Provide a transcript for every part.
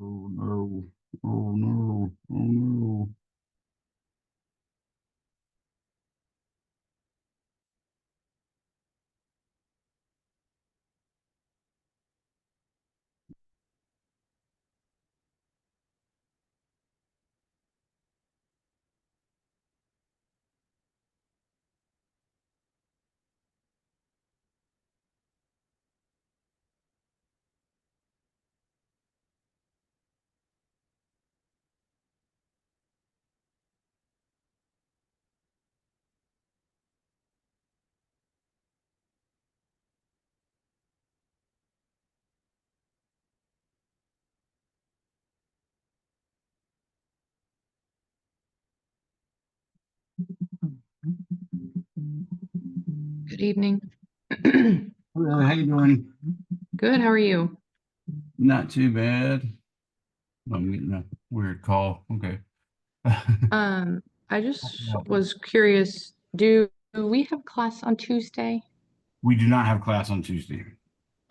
Oh no. Oh no. Oh no. Good evening. Good. Hello, how you doing? How are you? Not too bad. I'm getting a weird call. Okay. Um, I just was curious, do we have class on Tuesday? We do not have class on Tuesday.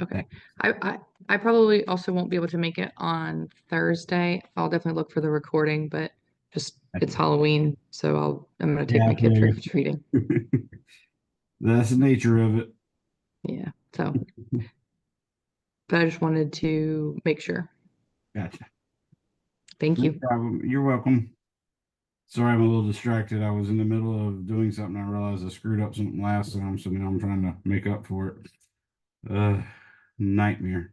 Okay. I probably also won't be able to make it on Thursday. I'll definitely look for the recording, but just it's Halloween, so I'm gonna take Yeah, my I kid feel trick-or-treating. you. That's the nature of it. Yeah. So, but I just wanted to make sure. Gotcha. Thank No you. problem. You're welcome. Sorry, I'm a little distracted. I was in the middle of doing something. I realized I screwed up something last time, so now I'm trying to make up for it. Nightmare.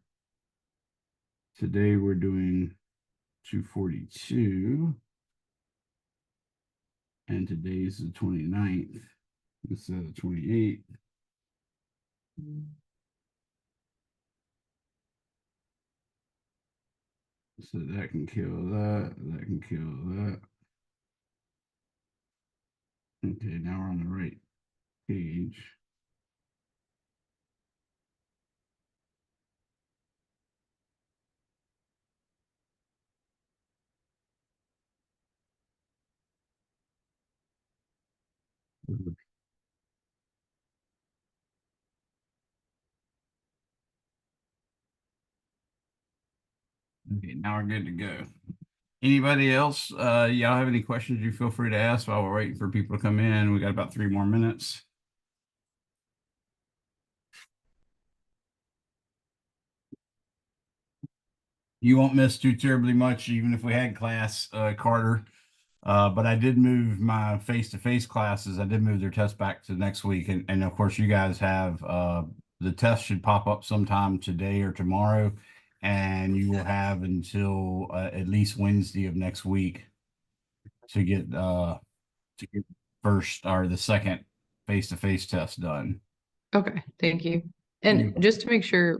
Today we're doing 242, and today's the 29th instead of 28th. So that can kill that. That can kill that. Okay, now we're on the right page. Okay, now we're good to go. Anybody else? Y'all have any questions? You feel free to ask while we're waiting for people to come in. We got about 3 more minutes. You won't miss too terribly much, even if we had class, Carter. But I did move my face-to-face classes. I did move their test back to next week, and of course, you guys have the test should pop up sometime today or tomorrow, and you will have until at least Wednesday of next week to get first or the second face-to-face test done. Okay, thank you. And You just to make sure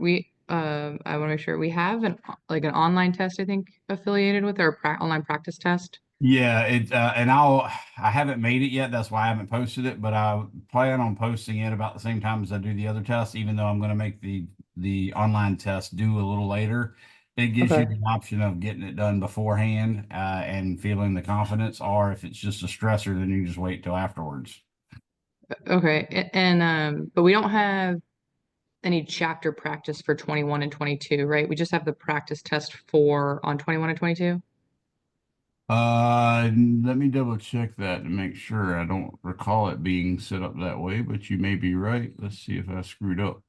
I want to make sure we have an online test, I think, affiliated with our online practice test. Yeah, and I haven't made it yet. That's why I haven't posted it, but I plan on posting it about the same time as I do the other tests, even though I'm going to make the online test due a little later. It gives you Okay. the option of getting it done beforehand, and feeling the confidence, or if it's just a stressor, then you just wait till afterwards. Okay. And but we don't have any chapter practice for 21 and 22, right? We just have the practice test for on 21 and 22. Let me double check that to make sure. I don't recall it being set up that way, but you may be right. Let's see if I screwed up.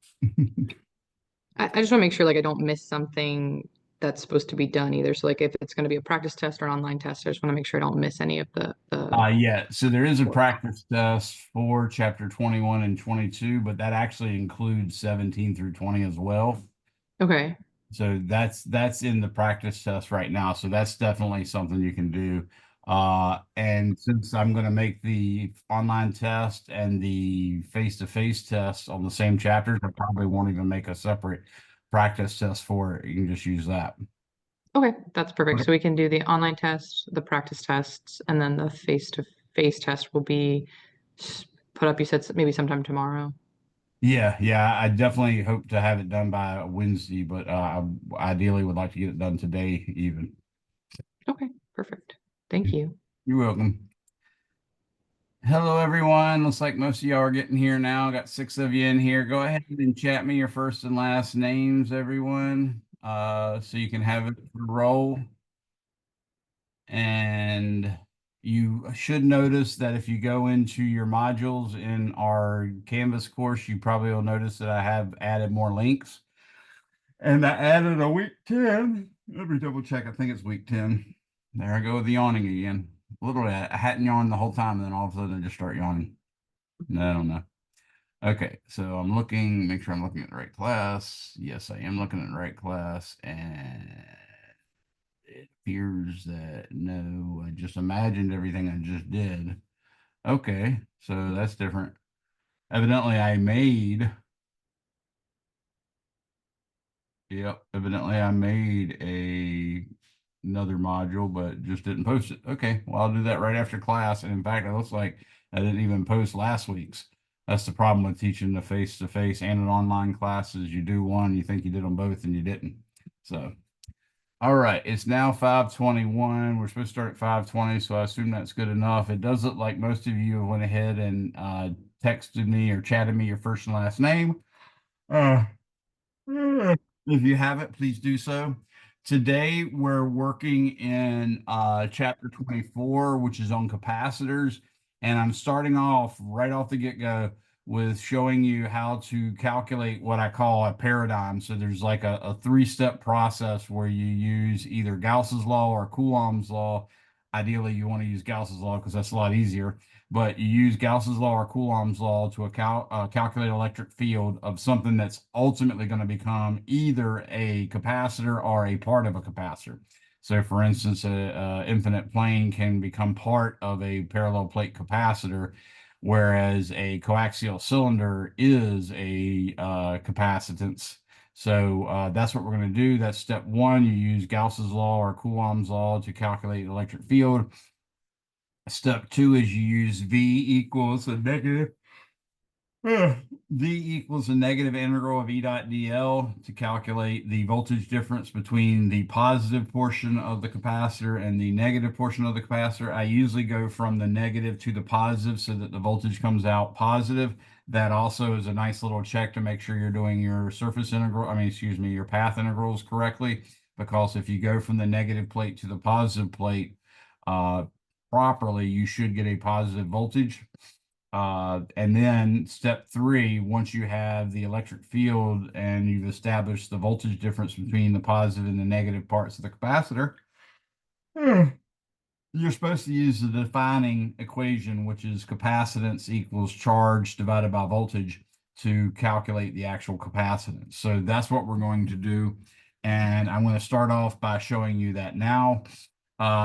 I just want to make sure like I don't miss something that's supposed to be done either. So like if it's going to be a practice test or an online test, I just want to make sure I don't miss any of the Yeah, so there is a work. practice test for chapter 21 and 22, but that actually includes 17 through 20 as well. Okay. So that's in the practice test right now. So that's definitely something you can do. And since I'm going to make the online test and the face-to-face test on the same chapters, I probably won't even make a separate practice test for it. You can just use that. Okay, that's perfect. Okay. So we can do the online test, the practice tests, and then the face-to-face test will be put up, you said maybe sometime tomorrow. Yeah, yeah, I definitely hope to have it done by Wednesday, but I ideally would like to get it done today even. Okay, perfect. Thank you. You're welcome. Hello, everyone. Looks like most of y'all are getting here now. Got 6 of you in here. Go ahead and chat me your first and last names, everyone. so you can have it roll. And you should notice that if you go into your modules in our Canvas course, you probably will notice that I have added more links. And I added a week 10. Let me double check. I think it's week 10. There I go with the yawning again. Literally, I hadn't yawned the whole time, and then all of a sudden I just start yawning. No, I don't know. Okay, so I'm looking, make sure I'm looking at the right class. Yes, I am looking at the right class. And it appears that no, I just imagined everything I just did. Okay, so that's different. Evidently, evidently I made another module, but just didn't post it. Okay, well, I'll do that right after class. And in fact, it looks like I didn't even post last week's. That's the problem with teaching the face-to-face and an online classes. You do one, you think you did them both, and you didn't. So, all right, it's now 5:21. We're supposed to start at 5:20, so I assume that's good enough. It does look like most of you went ahead and texted me or chatted me your first and last name. Uh, if you haven't, please do so. Today, we're working in chapter 24, which is on capacitors. And I'm starting off right off the get-go with showing you how to calculate what I call a paradigm. So there's like a three-step process where you use either Gauss's law or Coulomb's law. Ideally, you want to use Gauss's law because that's a lot easier, but you use Gauss's law or Coulomb's law to calculate electric field of something that's ultimately going to become either a capacitor or a part of a capacitor. So for instance, a infinite plane can become part of a parallel plate capacitor, whereas a coaxial cylinder is a capacitance. So that's what we're going to do. That's step one. You use Gauss's law or Coulomb's law to calculate electric field. Step two is you use V equals a negative V equals a negative integral of E dot dl to calculate the voltage difference between the positive portion of the capacitor and the negative portion of the capacitor. I usually go from the negative to the positive so that the voltage comes out positive. That also is a nice little check to make sure you're doing your surface integral, your path integrals correctly, because if you go from the negative plate to the positive plate properly, you should get a positive voltage. And then step three, once you have the electric field and you've established the voltage difference between the positive and the negative parts of the capacitor, you're supposed to use the defining equation, which is capacitance equals charge divided by voltage, to calculate the actual capacitance. So that's what we're going to do. And I'm going to start off by showing you that now.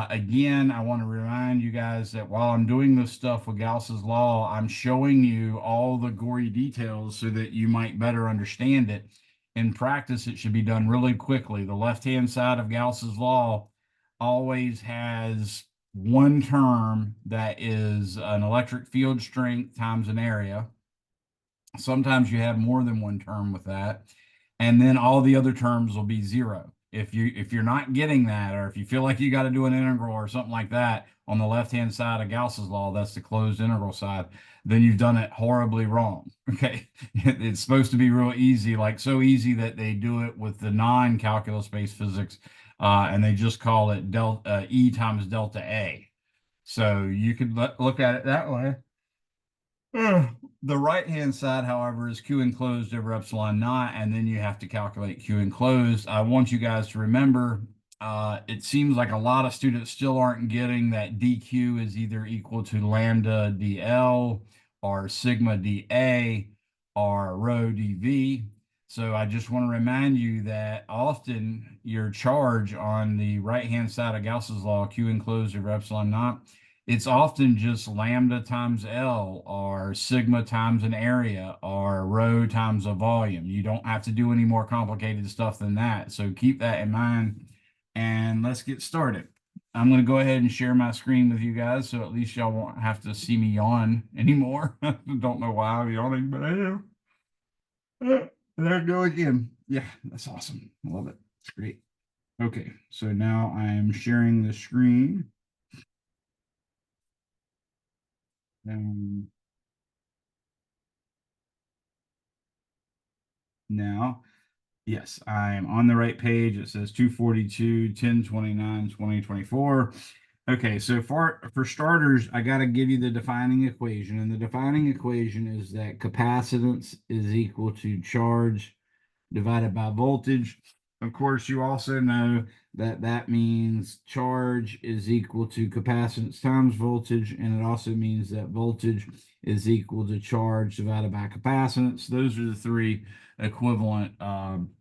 Again, I want to remind you guys that while I'm doing this stuff with Gauss's law, I'm showing you all the gory details so that you might better understand it. In practice, it should be done really quickly. The left-hand side of Gauss's law always has one term that is an electric field strength times an area. Sometimes you have more than one term with that, and then all the other terms will be zero. If you're not getting that, or if you feel like you got to do an integral or something like that on the left-hand side of Gauss's law, that's the closed integral side, then you've done it horribly wrong. Okay, it's supposed to be real easy, like so easy that they do it with the non-calculus based physics, and they just call it delta E times delta A. So you could look at it that way. The right-hand side, however, is Q enclosed over epsilon naught, and then you have to calculate Q enclosed. I want you guys to remember, it seems like a lot of students still aren't getting that dQ is either equal to lambda dL or sigma dA or rho dV. So I just want to remind you that often your charge on the right-hand side of Gauss's law, Q enclosed over epsilon naught, it's often just lambda times L or sigma times an area or rho times a volume. You don't have to do any more complicated stuff than that. So keep that in mind, and let's get started. I'm going to go ahead and share my screen with you guys, so at least y'all won't have to see me yawn anymore. Don't know why I'm yawning, but I am. There I go again. Yeah, that's awesome. I love it. It's great. Okay, so now I'm sharing the screen. Now, Yes, I'm on the right page. It says 242, 1029, 2024. Okay, so for starters, I got to give you the defining equation. And the defining equation is that capacitance is equal to charge divided by voltage. Of course, you also know that that means charge is equal to capacitance times voltage, and it also means that voltage is equal to charge divided by capacitance. Those are the three equivalent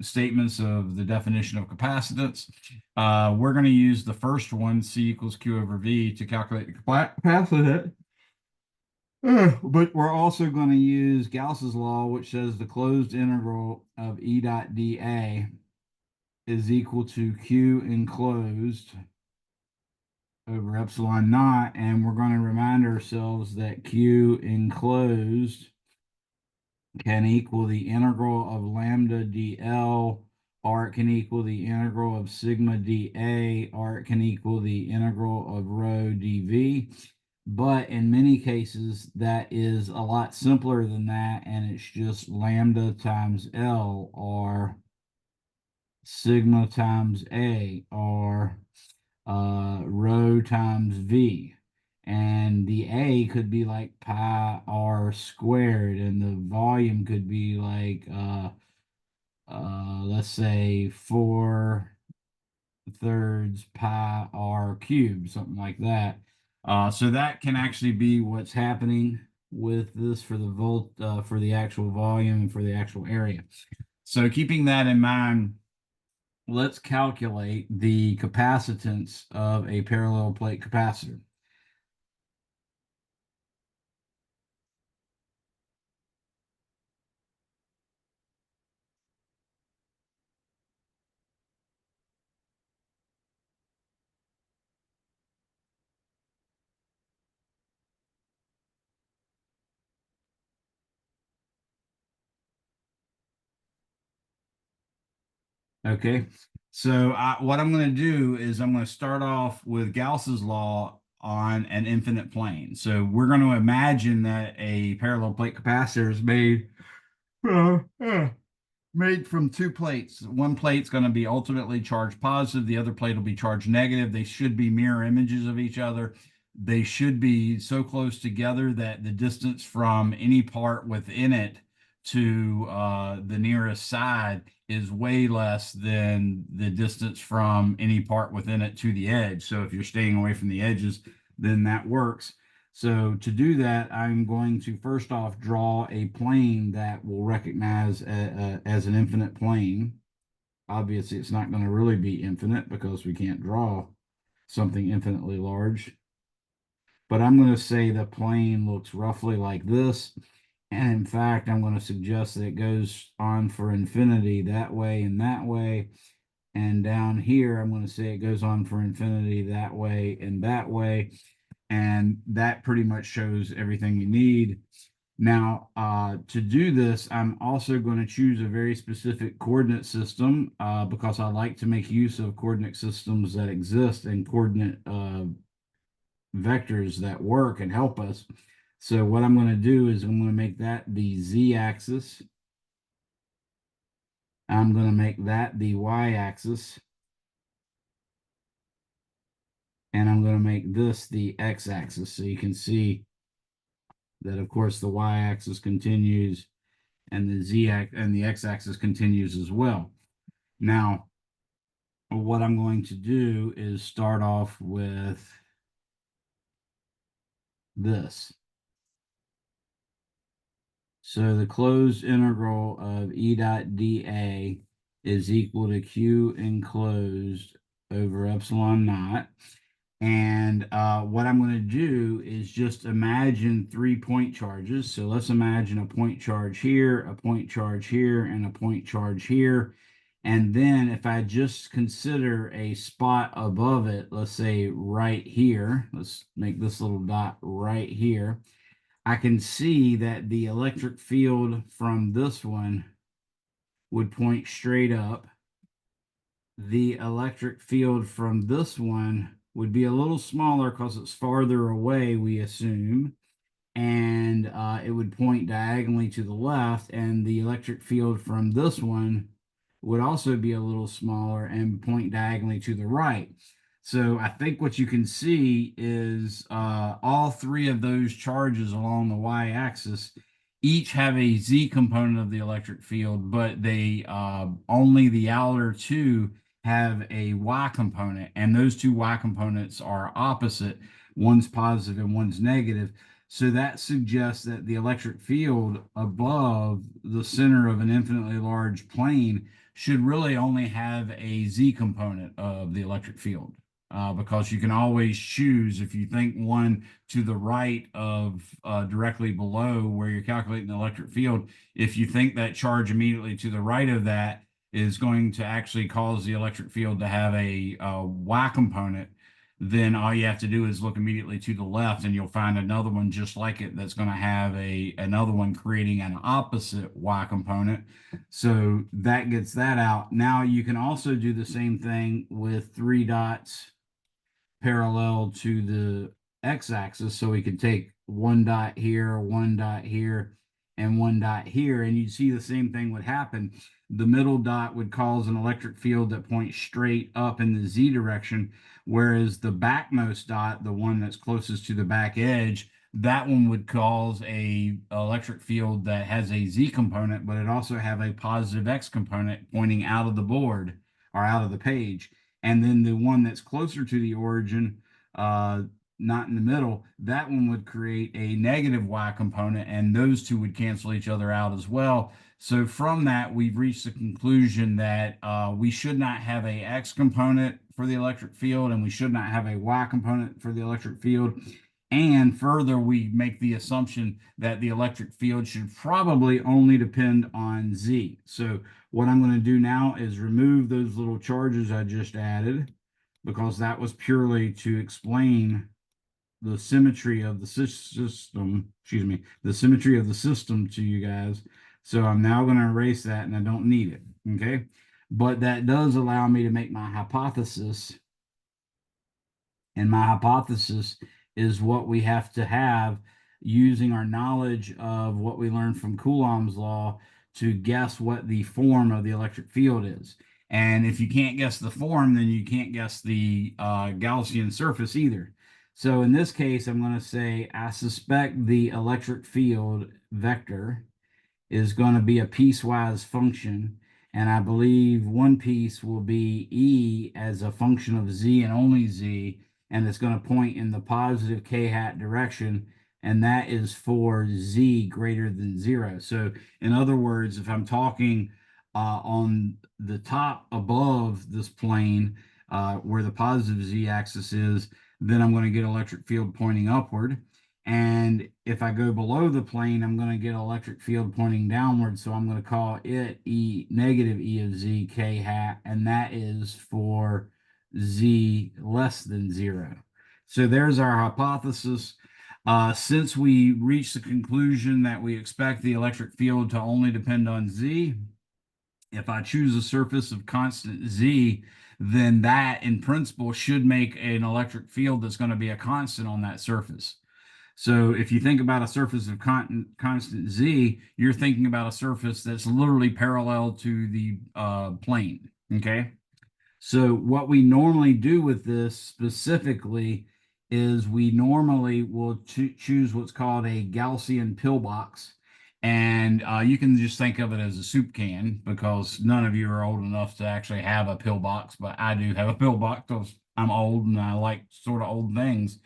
statements of the definition of capacitance. We're going to use the first one, C equals Q over V, to calculate the capacitance. But we're also going to use Gauss's law, which says the closed integral of E dot dA is equal to Q enclosed over epsilon naught. And we're going to remind ourselves that Q enclosed can equal the integral of lambda dL, or it can equal the integral of sigma dA, or it can equal the integral of rho dV. But in many cases, that is a lot simpler than that, and it's just lambda times L, or sigma times A, or rho times V. And the A could be like pi r squared, and the volume could be like, let's say 4/3 pi r cubed, something like that. So that can actually be what's happening with this for the for the actual volume and for the actual area. So keeping that in mind, let's calculate the capacitance of a parallel plate capacitor. Okay, so what I'm going to do is I'm going to start off with Gauss's law on an infinite plane. So we're going to imagine that a parallel plate capacitor is uh, uh, made from two plates. One plate's going to be ultimately charged positive, the other plate will be charged negative. They should be mirror images of each other. They should be so close together that the distance from any part within it to the nearest side is way less than the distance from any part within it to the edge. So if you're staying away from the edges, then that works. So to do that, I'm going to first off draw a plane that will recognize as an infinite plane. Obviously, it's not going to really be infinite because we can't draw something infinitely large. But I'm going to say the plane looks roughly like this. And in fact, I'm going to suggest that it goes on for infinity that way and that way. And down here, I'm going to say it goes on for infinity that way and that way. And that pretty much shows everything you need. Now, to do this, I'm also going to choose a very specific coordinate system because I like to make use of coordinate systems that exist and coordinate vectors that work and help us. So what I'm going to do is I'm going to make that the z-axis. I'm going to make that the y-axis. And I'm going to make this the x-axis. So you can see that, of course, the y-axis continues and the z-axis and the x-axis continues as well. Now, what I'm going to do is start off with this. So the closed integral of E dot dA is equal to Q enclosed over epsilon naught. And what I'm going to do is just imagine 3 point charges. So let's imagine a point charge here, a point charge here, and a point charge here. And then if I just consider a spot above it, let's say right here, let's make this little dot right here. I can see that the electric field from this one would point straight up. The electric field from this one would be a little smaller because it's farther away, we assume, and it would point diagonally to the left, and the electric field from this one would also be a little smaller and point diagonally to the right. So I think what you can see is all three of those charges along the y-axis each have a z component of the electric field, but they only the outer two have a y component, and those two y components are opposite. One's positive and one's negative. So that suggests that the electric field above the center of an infinitely large plane should really only have a z component of the electric field. Because you can always choose, if you think one to the right of directly below where you're calculating the electric field, if you think that charge immediately to the right of that is going to actually cause the electric field to have a y component, then all you have to do is look immediately to the left and you'll find another one just like it that's going to have another one creating an opposite y component. So that gets that out. Now you can also do the same thing with three dots parallel to the x-axis. So we could take one dot here, and one dot here, and you'd see the same thing would happen. The middle dot would cause an electric field that points straight up in the z direction, whereas the backmost dot, the one that's closest to the back edge, that one would cause a electric field that has a z component, but it also have a positive x component pointing out of the board or out of the page. And then the one that's closer to the origin, not in the middle, that one would create a negative y component, and those two would cancel each other out as well. So from that, we've reached the conclusion that we should not have a x component for the electric field, and we should not have a y component for the electric field. And further, we make the assumption that the electric field should probably only depend on z. So what I'm going to do now is remove those little charges I just added, because that was purely to explain the symmetry of the system, the symmetry of the system to you guys. So I'm now going to erase that, and I don't need it, okay? But that does allow me to make my hypothesis, and my hypothesis is what we have to have using our knowledge of what we learned from Coulomb's law to guess what the form of the electric field is. And if you can't guess the form, then you can't guess the Gaussian surface either. So in this case, I'm going to say I suspect the electric field vector is going to be a piecewise function, and I believe one piece will be E as a function of z and only z, and it's going to point in the positive k hat direction, and that is for z greater than 0. So in other words, if I'm talking on the top above this plane where the positive z-axis is, then I'm going to get electric field pointing upward. And if I go below the plane, I'm going to get electric field pointing downward. So I'm going to call it negative E of z k hat, and that is for z less than 0. So there's our hypothesis. Since we reached the conclusion that we expect the electric field to only depend on z, if I choose a surface of constant z, then that in principle should make an electric field that's going to be a constant on that surface. So if you think about a surface of constant z, you're thinking about a surface that's literally parallel to the plane, okay? So what we normally do with this specifically is we normally will choose what's called a Gaussian pillbox. And you can just think of it as a soup can, because none of you are old enough to actually have a pillbox, but I do have a pillbox because I'm old and I like sort of old things.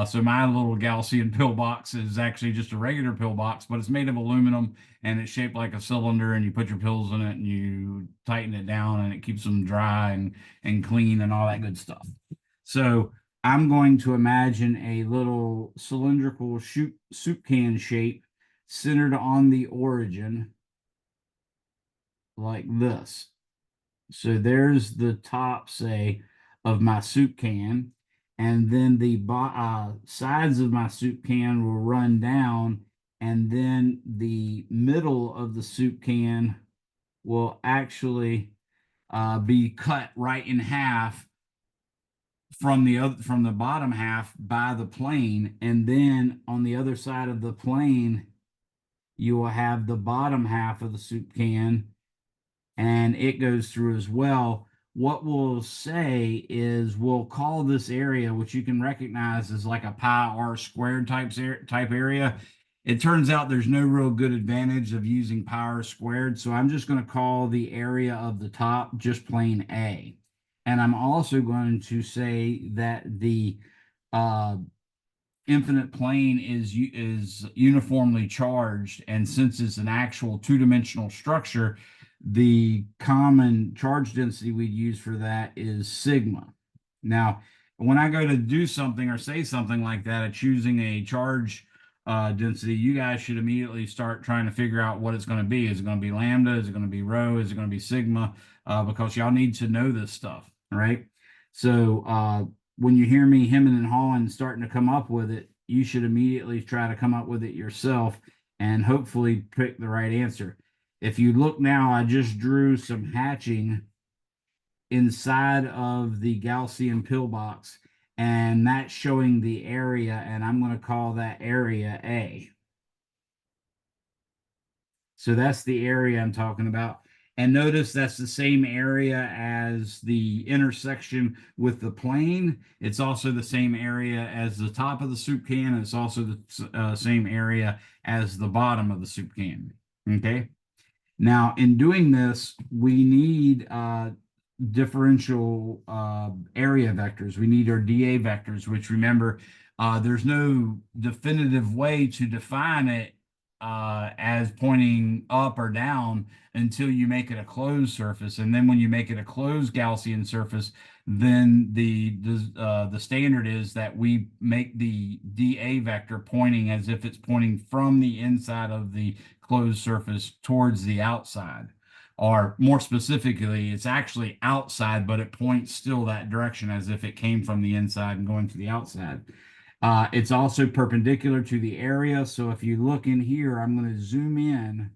So my little Gaussian pillbox is actually just a regular pillbox, but it's made of aluminum and it's shaped like a cylinder, and you put your pills in it and you tighten it down and it keeps them dry and clean and all that good stuff. So I'm going to imagine a little cylindrical soup can shape centered on the origin like this. So there's the top, say, of my soup can, and then the sides of my soup can will run down, and then the middle of the soup can will actually be cut right in half from the bottom half by the plane, and then on the other side of the plane you will have the bottom half of the soup can and it goes through as well. What we'll say is we'll call this area, which you can recognize as like a pi r squared type area. It turns out there's no real good advantage of using pi r squared, so I'm just going to call the area of the top just plain A. And I'm also going to say that the uh, infinite plane is uniformly charged, and since it's an actual two-dimensional structure, the common charge density we'd use for that is sigma. Now, when I go to do something or say something like that, at choosing a charge density, you guys should immediately start trying to figure out what it's going to be. Is it going to be lambda? Is it going to be rho? Is it going to be sigma? Because y'all need to know this stuff, right? So when you hear me hemming and hawing starting to come up with it, you should immediately try to come up with it yourself and hopefully pick the right answer. If you look now, I just drew some hatching inside of the Gaussian pillbox, and that's showing the area, and I'm going to call that area A. So that's the area I'm talking about. And notice that's the same area as the intersection with the plane. It's also the same area as the top of the soup can. It's also the same area as the bottom of the soup can. Okay. Now, in doing this, we need differential area vectors. We need our dA vectors, which remember, there's no definitive way to define it as pointing up or down until you make it a closed surface. And then when you make it a closed Gaussian surface, then the standard is that we make the dA vector pointing as if it's pointing from the inside of the closed surface towards the outside. Or more specifically, it's actually outside, but it points still that direction as if it came from the inside and going to the outside. It's also perpendicular to the area. So if you look in here, I'm going to zoom in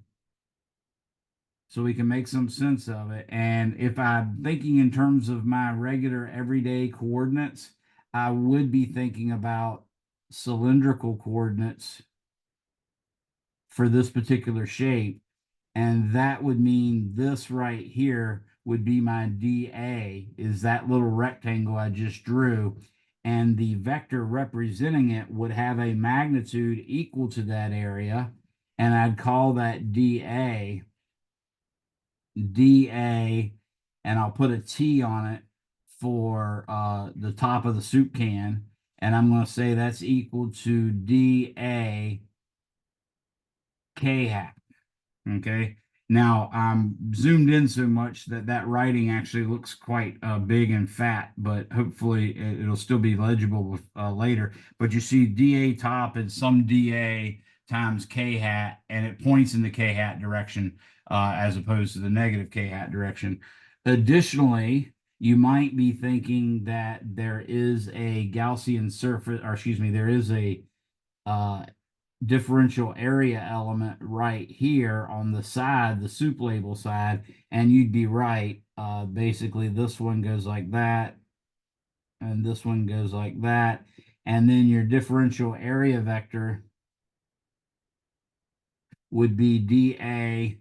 so we can make some sense of it. And if I'm thinking in terms of my regular everyday coordinates, I would be thinking about cylindrical coordinates for this particular shape. And that would mean this right here would be my dA, is that little rectangle I just drew. And the vector representing it would have a magnitude equal to that area. And I'd call that dA, and I'll put a T on it for the top of the soup can. And I'm going to say that's equal to dA K hat. Okay. Now I'm zoomed in so much that that writing actually looks quite big and fat, but hopefully it'll still be legible later. But you see dA top is some dA times K hat, and it points in the K hat direction as opposed to the negative K hat direction. Additionally, you might be thinking that there is a Gaussian surface, or excuse me, there is a uh, differential area element right here on the side, the soup label side, and you'd be right. Basically, this one goes like that, and this one goes like that, and then your differential area vector would be dA,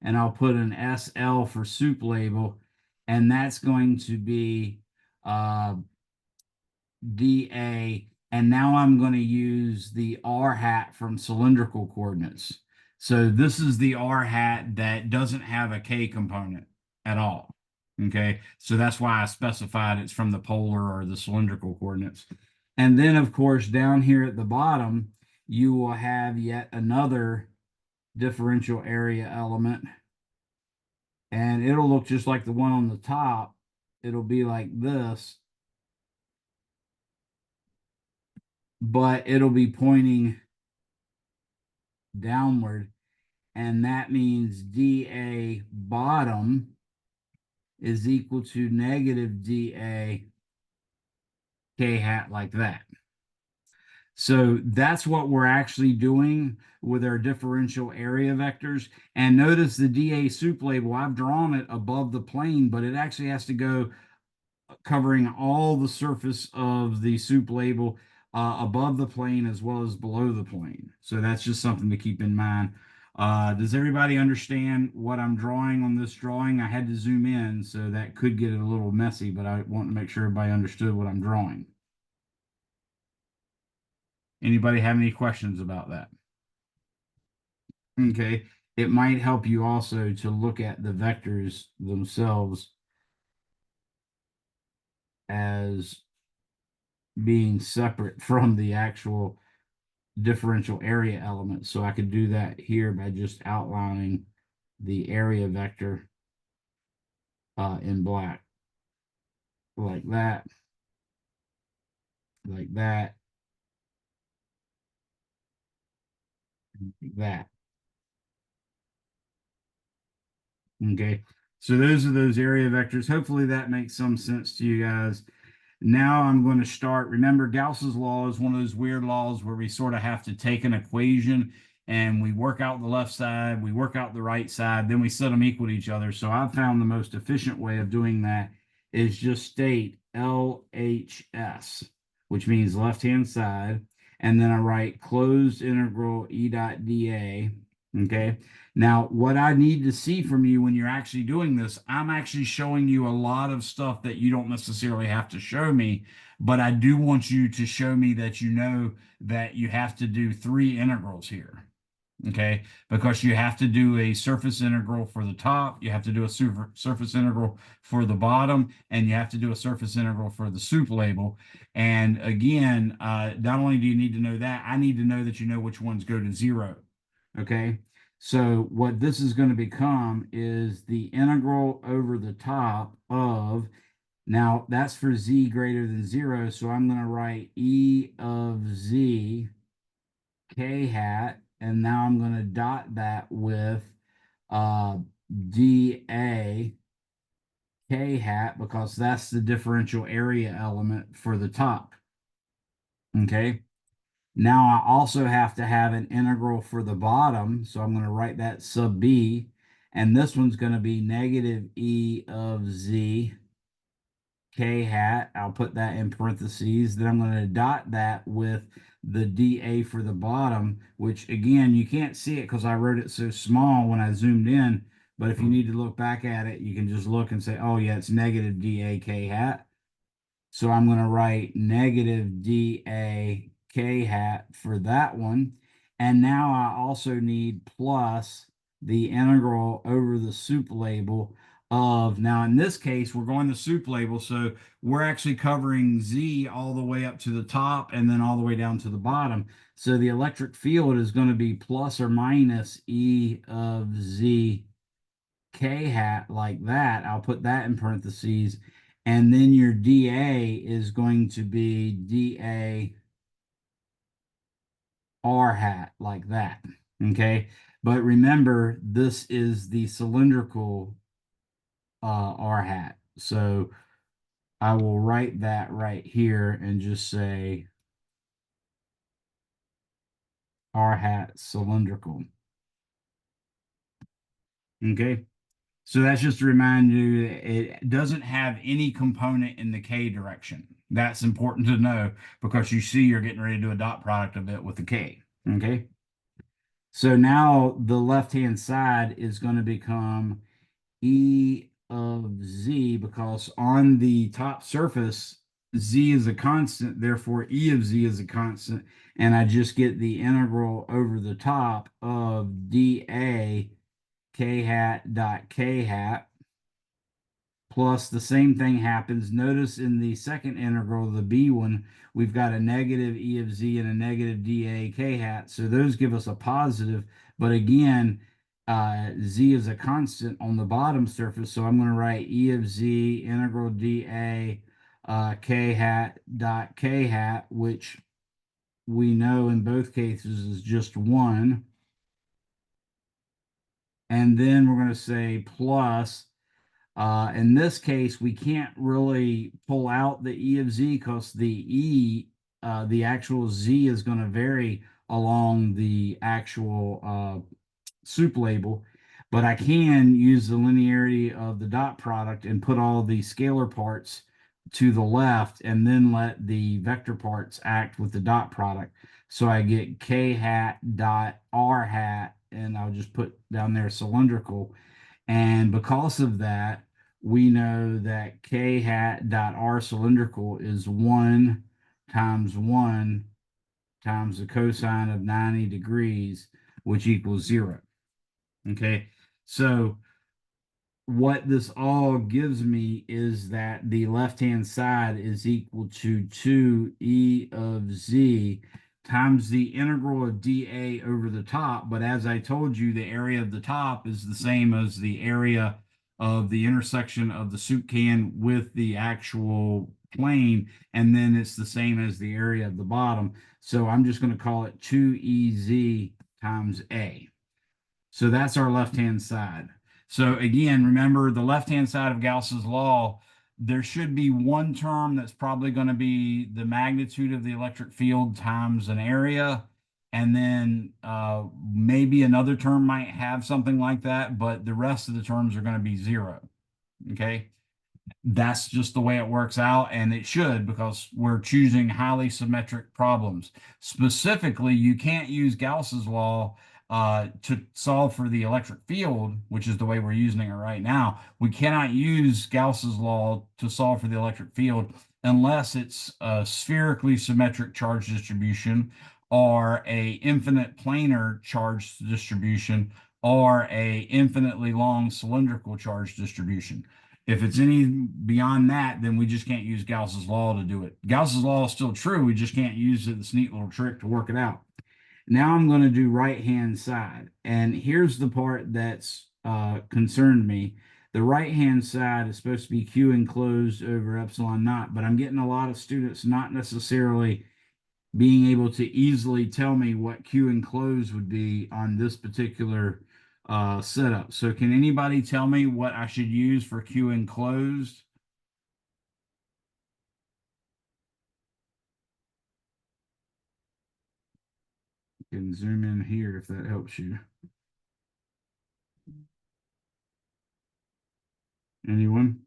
and I'll put an SL for soup label, and that's going to be dA, and now I'm going to use the R hat from cylindrical coordinates. So this is the R hat that doesn't have a K component at all. Okay, so that's why I specified it's from the polar or the cylindrical coordinates. And then, of course, down here at the bottom, you will have yet another differential area element, and it'll look just like the one on the top. It'll be like this, but it'll be pointing downward, and that means dA bottom is equal to negative dA K hat, like that. So that's what we're actually doing with our differential area vectors. And notice the dA soup label, I've drawn it above the plane, but it actually has to go covering all the surface of the soup label above the plane as well as below the plane. So that's just something to keep in mind. Does everybody understand what I'm drawing on this drawing? I had to zoom in, so that could get it a little messy, but I want to make sure everybody understood what I'm drawing. Anybody have any questions about that? Okay. It might help you also to look at the vectors themselves as being separate from the actual differential area element. So I could do that here by just outlining the area vector in black, like that, like that, like that. Okay, so those are those area vectors. Hopefully that makes some sense to you guys. Now I'm going to start. Remember, Gauss's law is one of those weird laws where we sort of have to take an equation and we work out the left side, we work out the right side, then we set them equal to each other. So I've found the most efficient way of doing that is just state LHS, which means left-hand side, and then I write closed integral E dot dA. Okay. Now, what I need to see from you when you're actually doing this, I'm actually showing you a lot of stuff that you don't necessarily have to show me, but I do want you to show me that you know that you have to do three integrals here. Okay, because you have to do a surface integral for the top, you have to do a surface integral for the bottom, and you have to do a surface integral for the soup label. And again, not only do you need to know that, I need to know that you know which ones go to zero. Okay, so what this is going to become is the integral over the top of, now that's for z greater than 0, so I'm going to write E of z k hat, and now I'm going to dot that with dA k hat, because that's the differential area element for the top. Okay. Now I also have to have an integral for the bottom, so I'm going to write that sub b, and this one's going to be negative E of z k hat. I'll put that in parentheses. Then I'm going to dot that with the dA for the bottom, which again, you can't see it because I wrote it so small when I zoomed in. But if you need to look back at it, you can just look and say, oh yeah, it's negative dA k hat. So I'm going to write negative dA k hat for that one. And now I also need plus the integral over the soup label of, now in this case, we're going to soup label. So we're actually covering Z all the way up to the top and then all the way down to the bottom. So the electric field is going to be plus or minus E of Z k hat, like that. I'll put that in parentheses. And then your dA is going to be dA r hat, like that. Okay. But remember, this is the cylindrical r hat. So I will write that right here and just say r hat cylindrical. Okay. So that's just to remind you, it doesn't have any component in the K direction. That's important to know because you see you're getting ready to do a dot product of it with the K. Okay. So now the left-hand side is going to become E of Z, because on the top surface, Z is a constant, therefore E of Z is a constant, and I just get the integral over the top of dA k hat dot k hat, plus the same thing happens. Notice in the second integral, the B one, we've got a negative E of Z and a negative dA k hat. So those give us a positive. But again, Z is a constant on the bottom surface. So I'm going to write E of Z integral dA k hat dot k hat, which we know in both cases is just 1. And then we're going to say plus, in this case, we can't really pull out the E of Z because the E, the actual Z is going to vary along the actual soup label, but I can use the linearity of the dot product and put all the scalar parts to the left and then let the vector parts act with the dot product. So I get k hat dot r hat and I'll just put down there cylindrical. And because of that, we know that k hat dot r cylindrical is 1 times 1 times the cosine of 90 degrees, which equals 0. Okay, so what this all gives me is that the left-hand side is equal to 2e of z times the integral of dA over the top. But as I told you, the area of the top is the same as the area of the intersection of the soup can with the actual plane, and then it's the same as the area of the bottom. So I'm just going to call it 2ez times a. So that's our left-hand side. So again, remember the left-hand side of Gauss's law, there should be one term that's probably going to be the magnitude of the electric field times an area. And then maybe another term might have something like that, but the rest of the terms are going to be 0. Okay. That's just the way it works out, and it should, because we're choosing highly symmetric problems. Specifically, you can't use Gauss's law to solve for the electric field, which is the way we're using it right now. We cannot use Gauss's law to solve for the electric field unless it's a spherically symmetric charge distribution, or a infinite planar charge distribution, or a infinitely long cylindrical charge distribution. If it's any beyond that, then we just can't use Gauss's law to do it. Gauss's law is still true. We just can't use this neat little trick to work it out. Now I'm going to do right-hand side. And here's the part that's concerned me. The right-hand side is supposed to be Q enclosed over epsilon naught, but I'm getting a lot of students not necessarily being able to easily tell me what Q enclosed would be on this particular setup. So can anybody tell me what I should use for Q enclosed? You can zoom in here if that helps you. Anyone?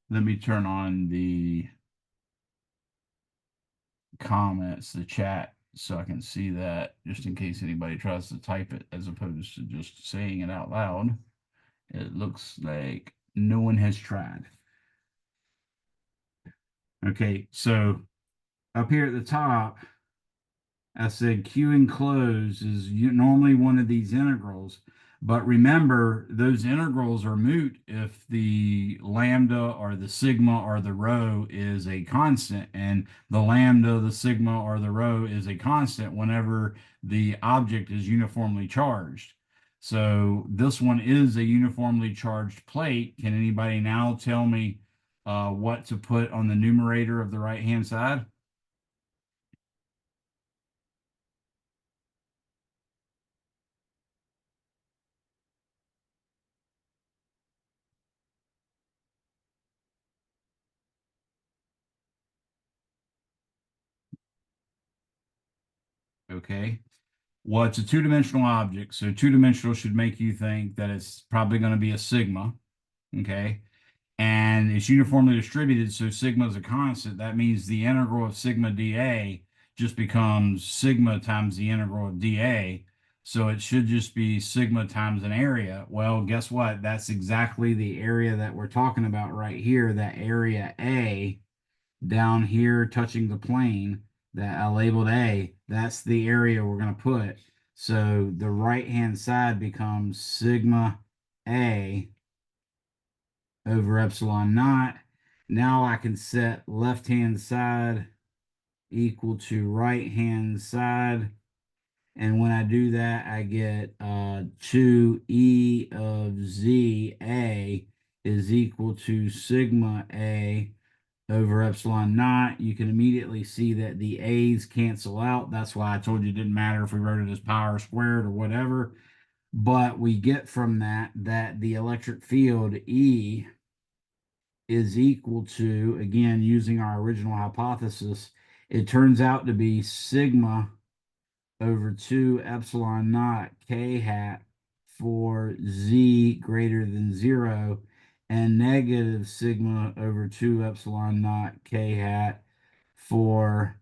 Let me turn on the comments, the chat, so I can see that, just in case anybody tries to type it as opposed to just saying it out loud. It looks like no one has tried. Okay, so up here at the top, I said Q enclosed is normally one of these integrals, but remember those integrals are moot if the lambda or the sigma or the rho is a constant, and the lambda, the sigma, or the rho is a constant whenever the object is uniformly charged. So this one is a uniformly charged plate. Can anybody now tell me what to put on the numerator of the right-hand side? Okay. Well, it's a two-dimensional object, so two-dimensional should make you think that it's probably going to be a sigma, okay? And it's uniformly distributed, so sigma is a constant. That means the integral of sigma dA just becomes sigma times the integral of dA. So it should just be sigma times an area. Well, guess what? That's exactly the area that we're talking about right here, that area A down here touching the plane that I labeled A. That's the area we're going to put. So the right-hand side becomes sigma A over epsilon naught. Now I can set left-hand side equal to right-hand side. And when I do that, I get 2e of ZA is equal to sigma A over epsilon naught. You can immediately see that the A's cancel out. That's why I told you it didn't matter if we wrote it as power squared or whatever. But we get from that the electric field E is equal to, again, using our original hypothesis, it turns out to be sigma over 2 epsilon naught k hat for z greater than 0, and negative sigma over 2 epsilon naught k hat for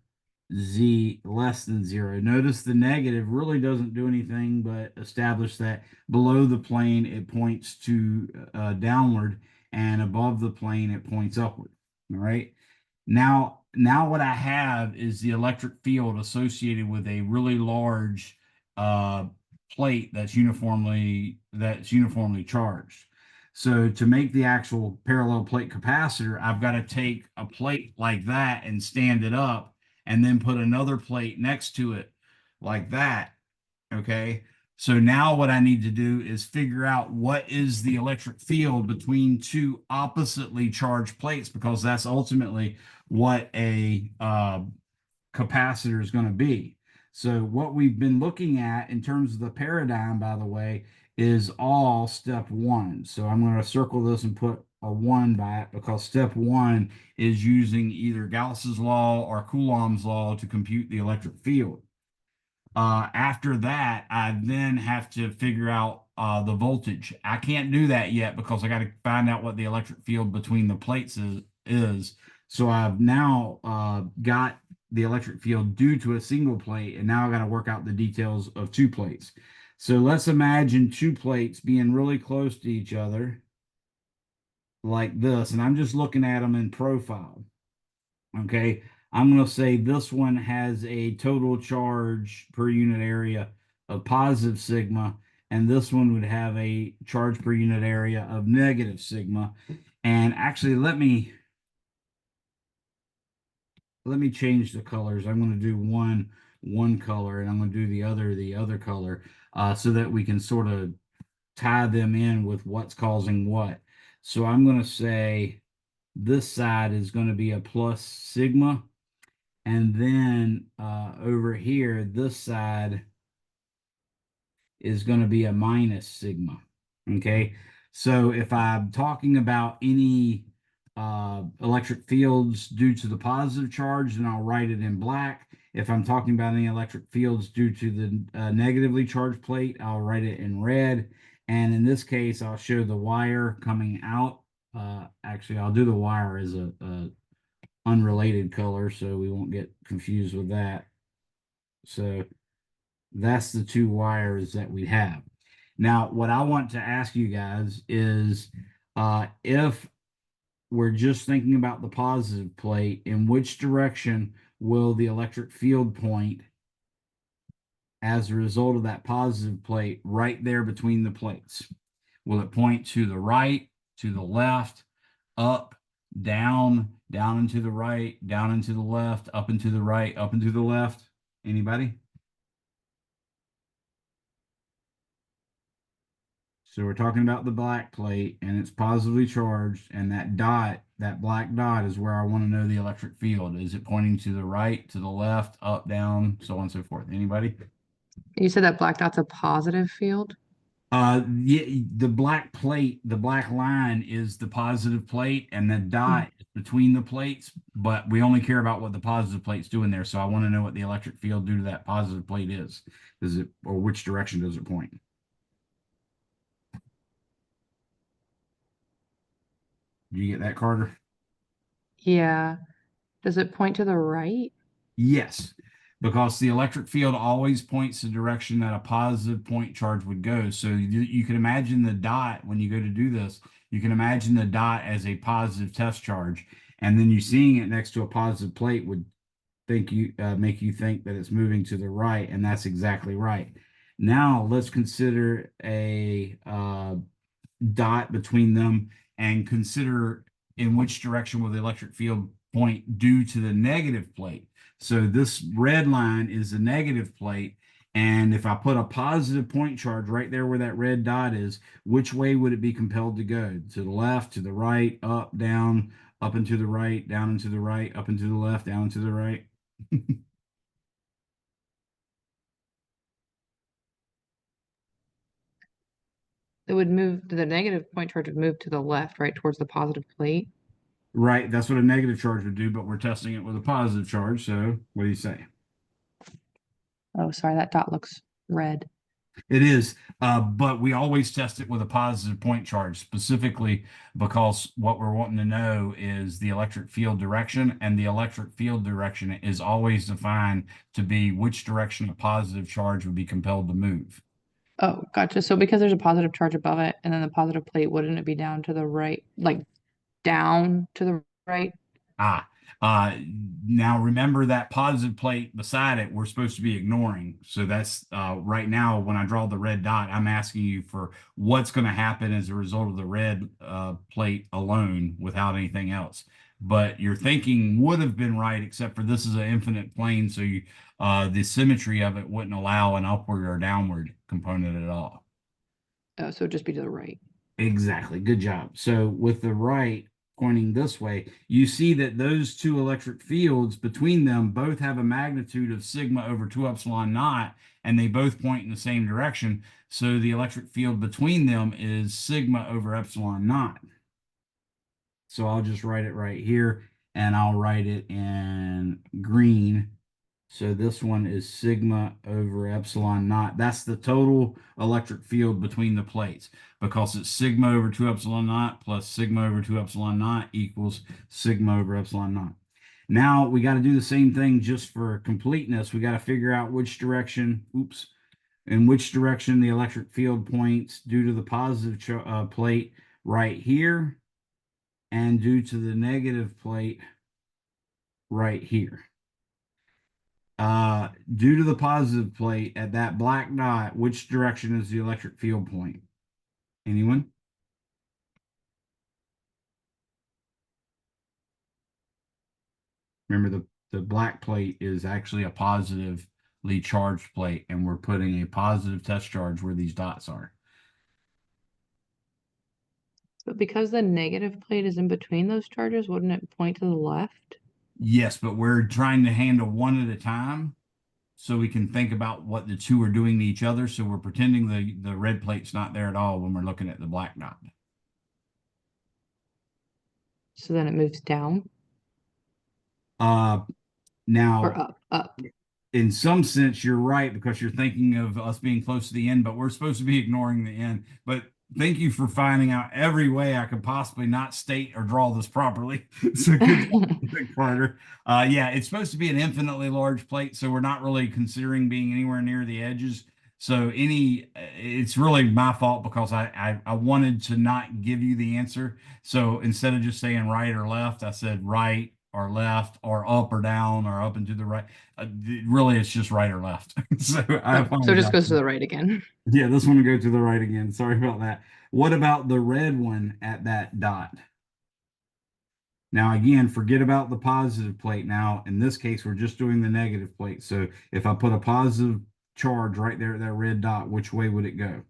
Z less than 0. Notice the negative really doesn't do anything but establish that below the plane it points to downward, and above the plane it points upward. All right. Now what I have is the electric field associated with a really large plate that's uniformly charged. So to make the actual parallel plate capacitor, I've got to take a plate like that and stand it up, and then put another plate next to it like that. Okay. So now what I need to do is figure out what is the electric field between two oppositely charged plates, because that's ultimately what a capacitor is going to be. So what we've been looking at in terms of the paradigm, by the way, is all step one. So I'm going to circle this and put a 1 by it, because step one is using either Gauss's law or Coulomb's law to compute the electric field. After that, I then have to figure out the voltage. I can't do that yet because I got to find out what the electric field between the plates is. So I've now got the electric field due to a single plate, and now I got to work out the details of two plates. So let's imagine two plates being really close to each other like this, and I'm just looking at them in profile. Okay, I'm going to say this one has a total charge per unit area of positive sigma, and this one would have a charge per unit area of negative sigma. And actually, let me change the colors. I'm going to do one color, and I'm going to do the other color, so that we can sort of tie them in with what's causing what. So I'm going to say this side is going to be a plus sigma, and then over here, this side is going to be a minus sigma. Okay, so if I'm talking about any electric fields due to the positive charge, then I'll write it in black. If I'm talking about any electric fields due to the negatively charged plate, I'll write it in red. And in this case, I'll show the wire coming out. Actually, I'll do the wire as a unrelated color so we won't get confused with that. So that's the two wires that we have. Now, what I want to ask you guys is if we're just thinking about the positive plate, in which direction will the electric field point as a result of that positive plate right there between the plates? Will it point to the right, to the left, up, down, down and to the right, down and to the left, up and to the right, up and to the left? Anybody? So we're talking about the black plate, and it's positively charged, and that dot, that black dot, is where I want to know the electric field. Is it pointing to the right, to the left, up, down, so on and so forth? Anybody? You said that black dot's a positive field? Yeah, the black plate, the black line is the positive plate, and the Hmm. dot is between the plates, but we only care about what the positive plate's doing there. So I want to know what the electric field due to that positive plate is. Is it, or which direction does it point? Do you get that, Carter? Yeah. Does it point to the right? Yes, because the electric field always points the direction that a positive point charge would go. So you can imagine the dot when you go to do this, you can imagine the dot as a positive test charge, and then you seeing it next to a positive plate would make you think that it's moving to the right, and that's exactly right. Now let's consider a dot between them, and consider in which direction will the electric field point due to the negative plate. So this red line is the negative plate. And if I put a positive point charge right there where that red dot is, which way would it be compelled to go? To the left, to the right, up, down, up and to the right, down and to the right, up and to the left, down and to the right? It would move, the negative point charge would move to the left, right, towards the positive plate. Right, that's what a negative charge would do, but we're testing it with a positive charge. So what do you say? Oh, sorry, that dot looks red. It is, but we always test it with a positive point charge, specifically because what we're wanting to know is the electric field direction, and the electric field direction is always defined to be which direction a positive charge would be compelled to move. Oh, gotcha. So because there's a positive charge above it and then the positive plate, wouldn't it be down to the right, like down to the right? Ah, uh, now remember that positive plate beside it, we're supposed to be ignoring. So that's right now, when I draw the red dot, I'm asking you for what's going to happen as a result of the red plate alone without anything else. But your thinking would have been right, except for this is an infinite plane. So the symmetry of it wouldn't allow an upward or downward component at all. Oh, so it'd just be to the right. Exactly. Good job. So with the right pointing this way, you see that those two electric fields between them both have a magnitude of sigma over 2 epsilon naught, and they both point in the same direction. So the electric field between them is sigma over epsilon naught. So I'll just write it right here, and I'll write it in green. So this one is sigma over epsilon naught. That's the total electric field between the plates, because it's sigma over 2 epsilon naught plus sigma over 2 epsilon naught equals sigma over epsilon naught. Now we got to do the same thing just for completeness. We got to figure out which direction, in which direction the electric field points due to the positive plate right here and due to the negative plate right here. Due to the positive plate at that black dot, which direction is the electric field point? Anyone? Remember, the black plate is actually a positively charged plate, and we're putting a positive test charge where these dots are. But because the negative plate is in between those charges, wouldn't it point to the left? Yes, but we're trying to handle one at a time so we can think about what the two are doing to each other. So we're pretending the red plate's not there at all when we're looking at the black dot. So then it moves down Uh, or now, up. in some sense, you're right, because you're thinking of us being close to the end, but we're supposed to be ignoring the end. But thank you for finding out every way I could possibly not state or draw this properly. So good job, Carter. Yeah, it's supposed to be an infinitely large plate, so we're not really considering being anywhere near the edges. So it's really my fault, because I wanted to not give you the answer. So instead of just saying right or left, I said right or left or up or down or up and to the right. Really, it's just right or left. So I Oh, so it just apologize. goes to the right again. Yeah, this one will go to the right again. Sorry about that. What about the red one at that dot? Now, again, forget about the positive plate. Now, in this case, we're just doing the negative plate. So if I put a positive charge right there at that red dot, which way would it go?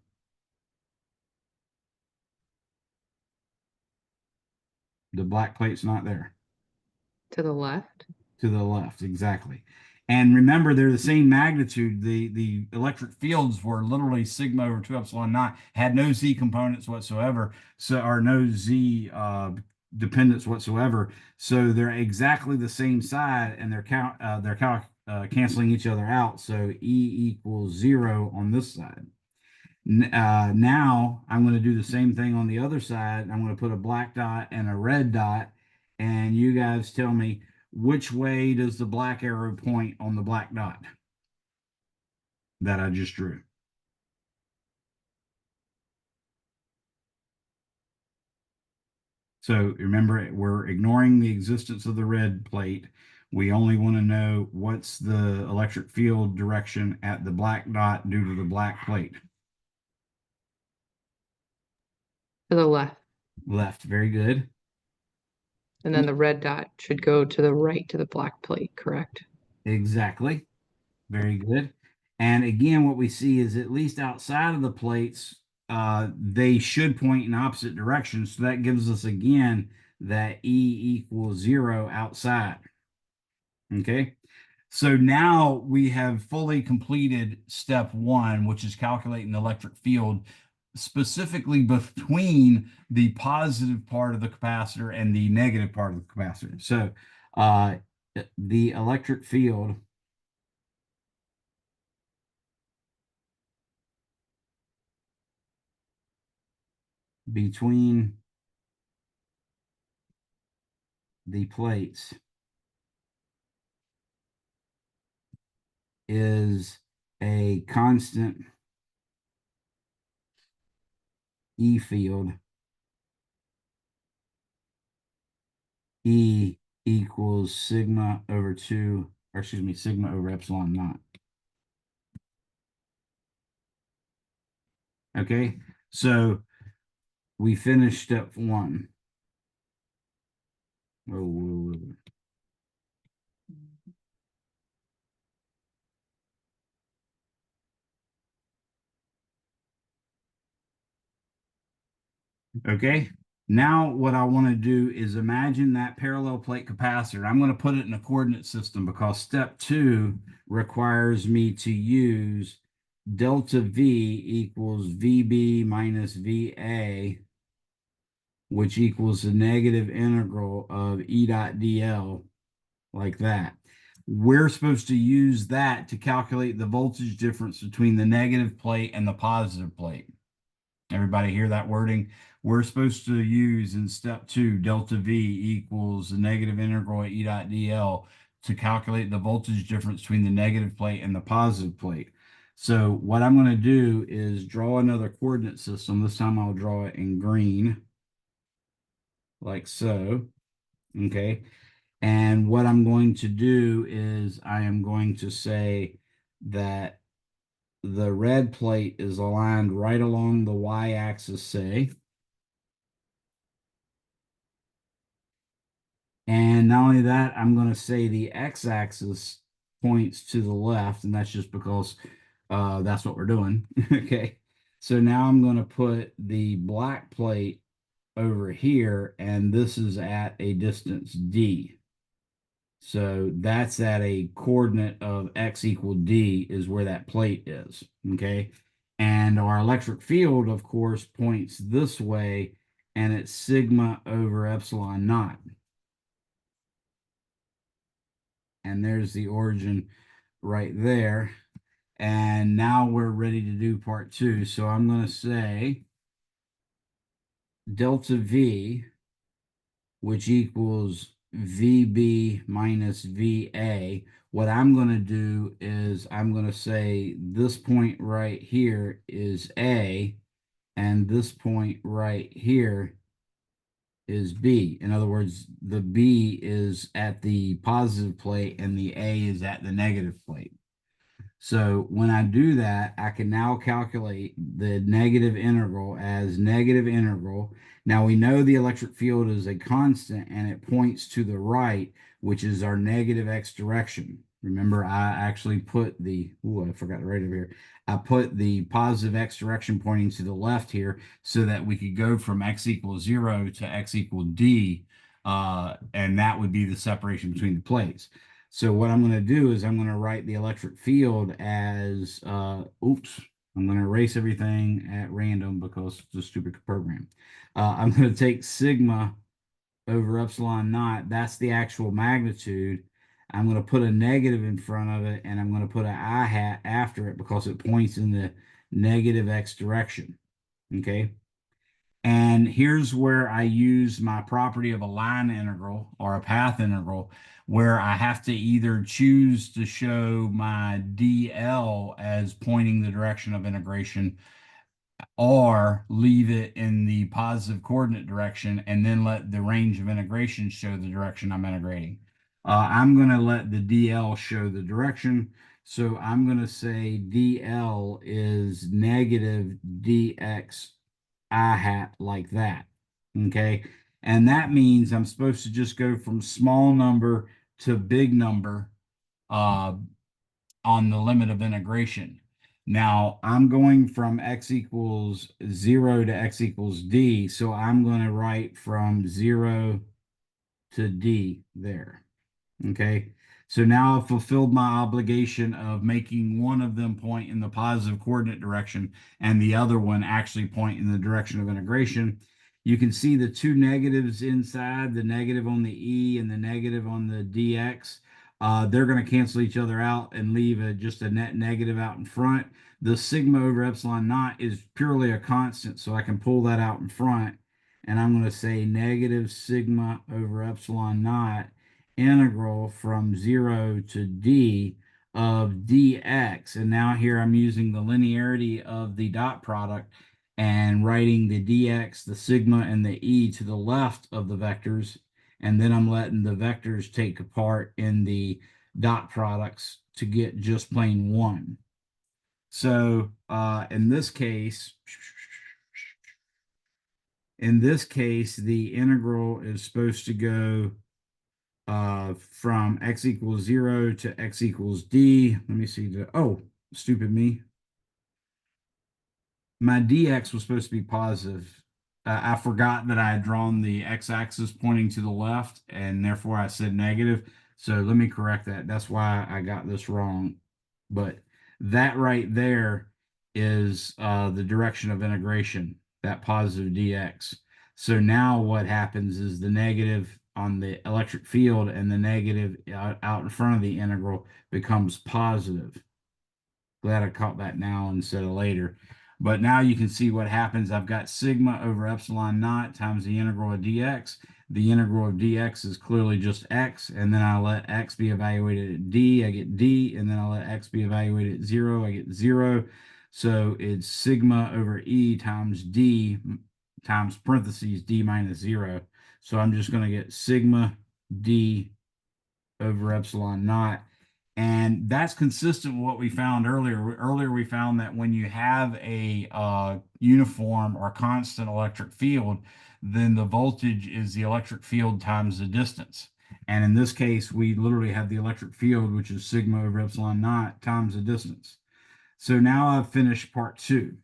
The black plate's not there. To the left. To the left, exactly. And remember, they're the same magnitude. The electric fields were literally sigma over 2 epsilon naught, had no z components whatsoever, so or no z dependence whatsoever. So they're exactly the same side, and they're canceling each other out. So E equals 0 on this side. Now I'm going to do the same thing on the other side. I'm going to put a black dot and a red dot, and you guys tell me, which way does the black arrow point on the black dot that I just drew? So remember, we're ignoring the existence of the red plate. We only want to know what's the electric field direction at the black dot due to the black plate. To the left. Left, very good. And then the red dot should go to the right to the black plate, correct? Exactly. Very good. And again, what we see is, at least outside of the plates, they should point in opposite directions. So that gives us again that E equals 0 outside. Okay. So now we have fully completed step one, which is calculating the electric field specifically between the positive part of the capacitor and the negative part of the capacitor. So uh, the electric field between the plates is a constant E field, E equals sigma over 2, or excuse me, sigma over epsilon naught. Okay, so we finished step 1. Oh, okay, now what I want to do is imagine that parallel plate capacitor. I'm going to put it in a coordinate system because step 2 requires me to use delta V equals VB minus VA, which equals the negative integral of E dot DL, like that. We're supposed to use that to calculate the voltage difference between the negative plate and the positive plate. Everybody hear that wording? We're supposed to use in step 2 delta V equals the negative integral of E dot DL to calculate the voltage difference between the negative plate and the positive plate. So what I'm going to do is draw another coordinate system. This time I'll draw it in green, like so. Okay. And what I'm going to do is I am going to say that the red plate is aligned right along the y-axis, say. And not only that, I'm going to say the x-axis points to the left, and that's just because that's what we're doing. Okay. So now I'm going to put the black plate over here, and this is at a distance d. So that's at a coordinate of x equal d is where that plate is, okay? And our electric field, of course, points this way, and it's sigma over epsilon naught. And there's the origin right there. And now we're ready to do part 2. So I'm going to say delta V, which equals VB minus VA. What I'm going to do is I'm going to say this point right here is A, and this point right here is B. In other words, the B is at the positive plate and the A is at the negative plate. So when I do that, I can now calculate the negative integral as negative integral. Now we know the electric field is a constant and it points to the right, which is our negative x direction. Remember, I actually put the, I forgot to write it here. I put the positive x direction pointing to the left here so that we could go from x equals 0 to x equal d, and that would be the separation between the plates. So what I'm going to do is I'm going to write the electric field as, I'm going to erase everything at random because it's a stupid program. I'm going to take sigma over epsilon naught. That's the actual magnitude. I'm going to put a negative in front of it, and I'm going to put an I hat after it because it points in the negative x direction. Okay. And here's where I use my property of a line integral or a path integral, where I have to either choose to show my DL as pointing the direction of integration or leave it in the positive coordinate direction and then let the range of integration show the direction I'm integrating. I'm going to let the DL show the direction. So I'm going to say DL is negative DX I hat, like that. Okay. And that means I'm supposed to just go from small number to big number on the limit of integration. Now I'm going from x equals 0 to x equals d. So I'm going to write from 0 to d there. Okay. So now I've fulfilled my obligation of making one of them point in the positive coordinate direction and the other one actually point in the direction of integration. You can see the two negatives inside, the negative on the E and the negative on the dx. they're going to cancel each other out and leave just a net negative out in front. The sigma over epsilon naught is purely a constant, so I can pull that out in front. And I'm going to say negative sigma over epsilon naught integral from 0 to d of dx. And now here I'm using the linearity of the dot product and writing the dx, the sigma, and the e to the left of the vectors. And then I'm letting the vectors take apart in the dot products to get just plain 1. So in this case, the integral is supposed to go from x equals 0 to x equals d. Let me see. Oh, stupid me. My dx was supposed to be positive. I forgot that I had drawn the x-axis pointing to the left, and therefore I said negative. So let me correct that. That's why I got this wrong. But that right there is the direction of integration, that positive dx. So now what happens is the negative on the electric field and the negative out in front of the integral becomes positive. Glad I caught that now instead of later. But now you can see what happens. I've got sigma over epsilon naught times the integral of dx. The integral of dx is clearly just x, and then I let x be evaluated at d, I get d, and then I let x be evaluated at 0, I get 0. So it's sigma over e times d times parentheses d minus 0. So I'm just going to get sigma d over epsilon naught. And that's consistent with what we found earlier. Earlier, we found that when you have a uniform or constant electric field, then the voltage is the electric field times the distance. And in this case, we literally have the electric field, which is sigma over epsilon naught times the distance. So now I've finished part 2.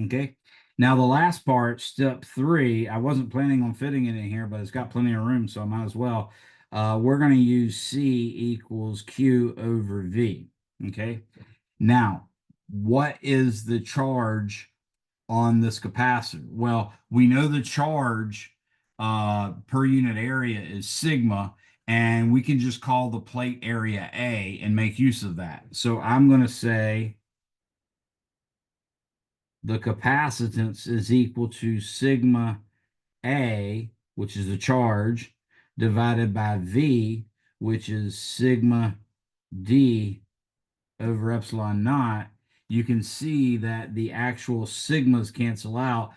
Okay. Now the last part, step 3, I wasn't planning on fitting it in here, but it's got plenty of room, so I might as well. We're going to use C equals Q over V. Okay. Now, what is the charge on this capacitor? Well, we know the charge per unit area is sigma, and we can just call the plate area A and make use of that. So I'm going to say the capacitance is equal to sigma A, which is the charge, divided by V, which is sigma D over epsilon naught. You can see that the actual sigmas cancel out.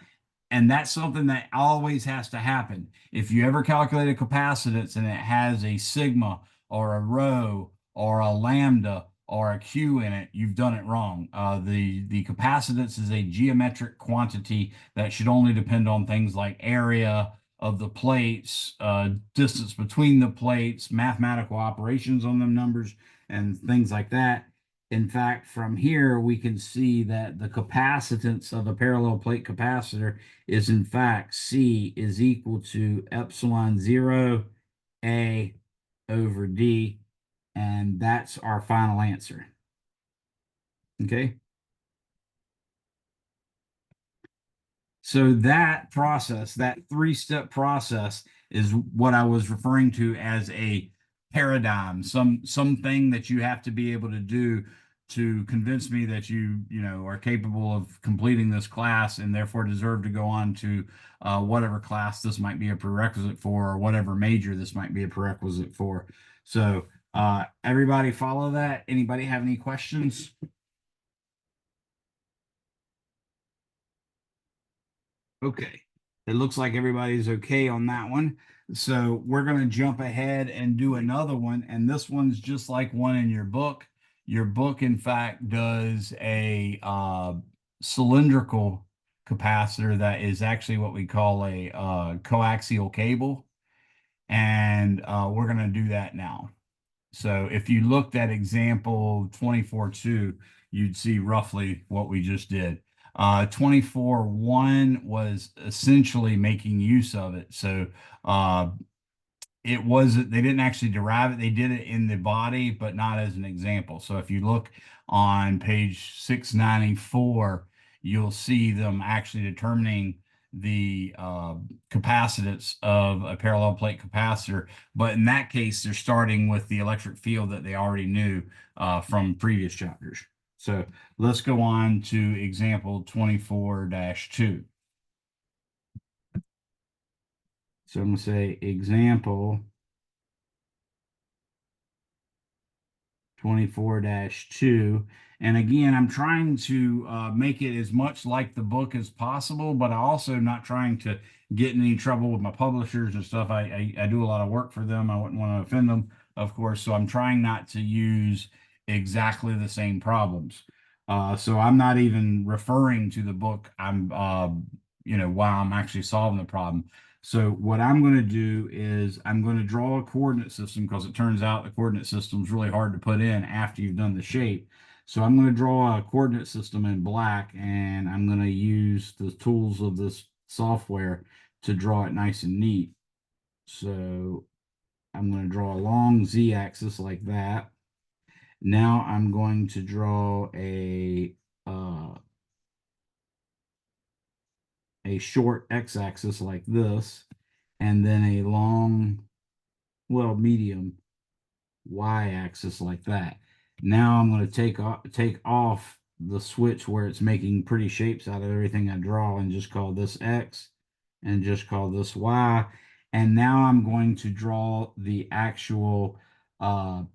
And that's something that always has to happen. If you ever calculate a capacitance and it has a sigma or a rho or a lambda or a q in it, you've done it wrong. The capacitance is a geometric quantity that should only depend on things like area of the plates, distance between the plates, mathematical operations on them numbers, and things like that. In fact, from here, we can see that the capacitance of a parallel plate capacitor is in fact C is equal to epsilon 0 A over D, and that's our final answer. Okay. So that process, that 3-step process, is what I was referring to as a paradigm, something that you have to be able to do to convince me that you are capable of completing this class and therefore deserve to go on to whatever class this might be a prerequisite for, or whatever major this might be a prerequisite for. So everybody follow that? Anybody have any questions? Okay. It looks like everybody's okay on that one. So we're going to jump ahead and do another one. And this one's just like one in your book. Your book, in fact, does a cylindrical capacitor that is actually what we call a coaxial cable. And we're going to do that now. So if you looked at example 24.2, you'd see roughly what we just did. 24.1 was essentially making use of it. So it wasn't, they didn't actually derive it. They did it in the body, but not as an example. So if you look on page 694, you'll see them actually determining the capacitance of a parallel plate capacitor. But in that case, they're starting with the electric field that they already knew from previous chapters. So let's go on to example 24-2. So I'm going to say example 24-2. And again, I'm trying to make it as much like the book as possible, but I also not trying to get in any trouble with my publishers and stuff. I do a lot of work for them. I wouldn't want to offend them, of course. So I'm trying not to use exactly the same problems. So I'm not even referring to the book. I'm, while I'm actually solving the problem. So what I'm going to do is I'm going to draw a coordinate system because it turns out the coordinate system is really hard to put in after you've done the shape. So I'm going to draw a coordinate system in black, and I'm going to use the tools of this software to draw it nice and neat. So I'm going to draw a long z-axis like that. Now I'm going to draw a short x-axis like this, and then a long, well, medium y-axis like that. Now I'm going to take off the switch where it's making pretty shapes out of everything I draw and just call this X and just call this Y. And now I'm going to draw the actual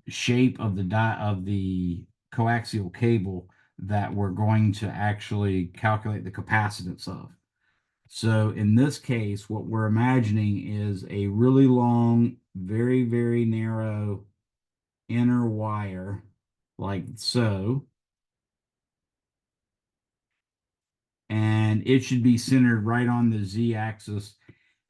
shape of the coaxial cable that we're going to actually calculate the capacitance of. So in this case, what we're imagining is a really long, very, very narrow inner wire like so, and it should be centered right on the z-axis,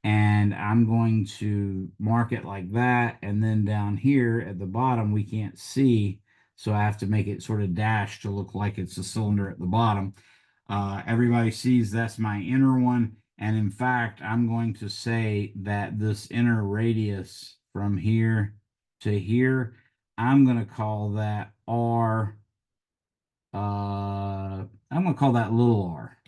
and I'm going to mark it like that, and then down here at the bottom we can't see, so I have to make it sort of dashed to look like it's a cylinder at the bottom. Everybody sees that's my inner one, and in fact I'm going to say that this inner radius from here to here, I'm going to call that R. I'm going to call that little r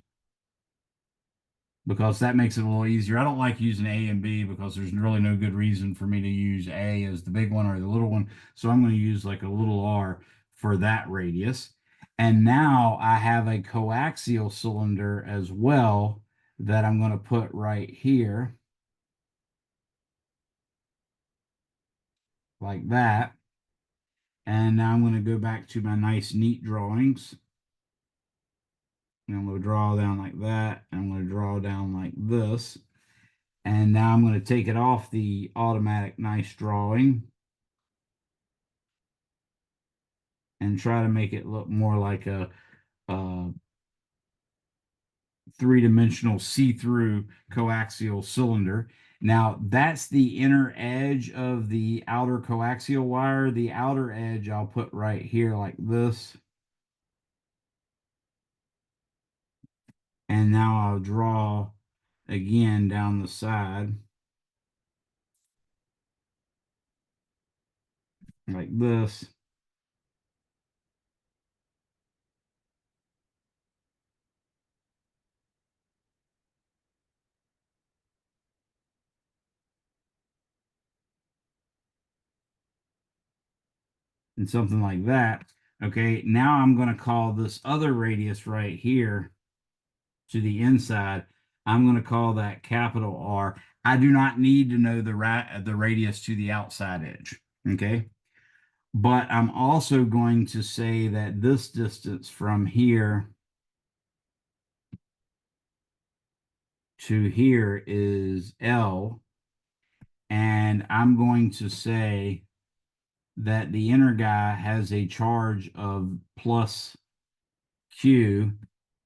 because that makes it a little easier. I don't like using A and B because there's really no good reason for me to use A as the big one or the little one. So I'm going to use like a little r for that radius. And now I have a coaxial cylinder as well that I'm going to put right here like that. And now I'm going to go back to my nice neat drawings. And I'm going to draw down like that. And I'm going to draw down like this. And now I'm going to take it off the automatic nice drawing and try to make it look more like a three-dimensional see-through coaxial cylinder. Now that's the inner edge of the outer coaxial wire. The outer edge I'll put right here like this. And now I'll draw again down the side like this. And something like that. Okay, now I'm going to call this other radius right here to the inside. I'm going to call that capital R. I do not need to know the radius to the outside edge. Okay. But I'm also going to say that this distance from here to here is L. And I'm going to say that the inner guy has a charge of plus Q,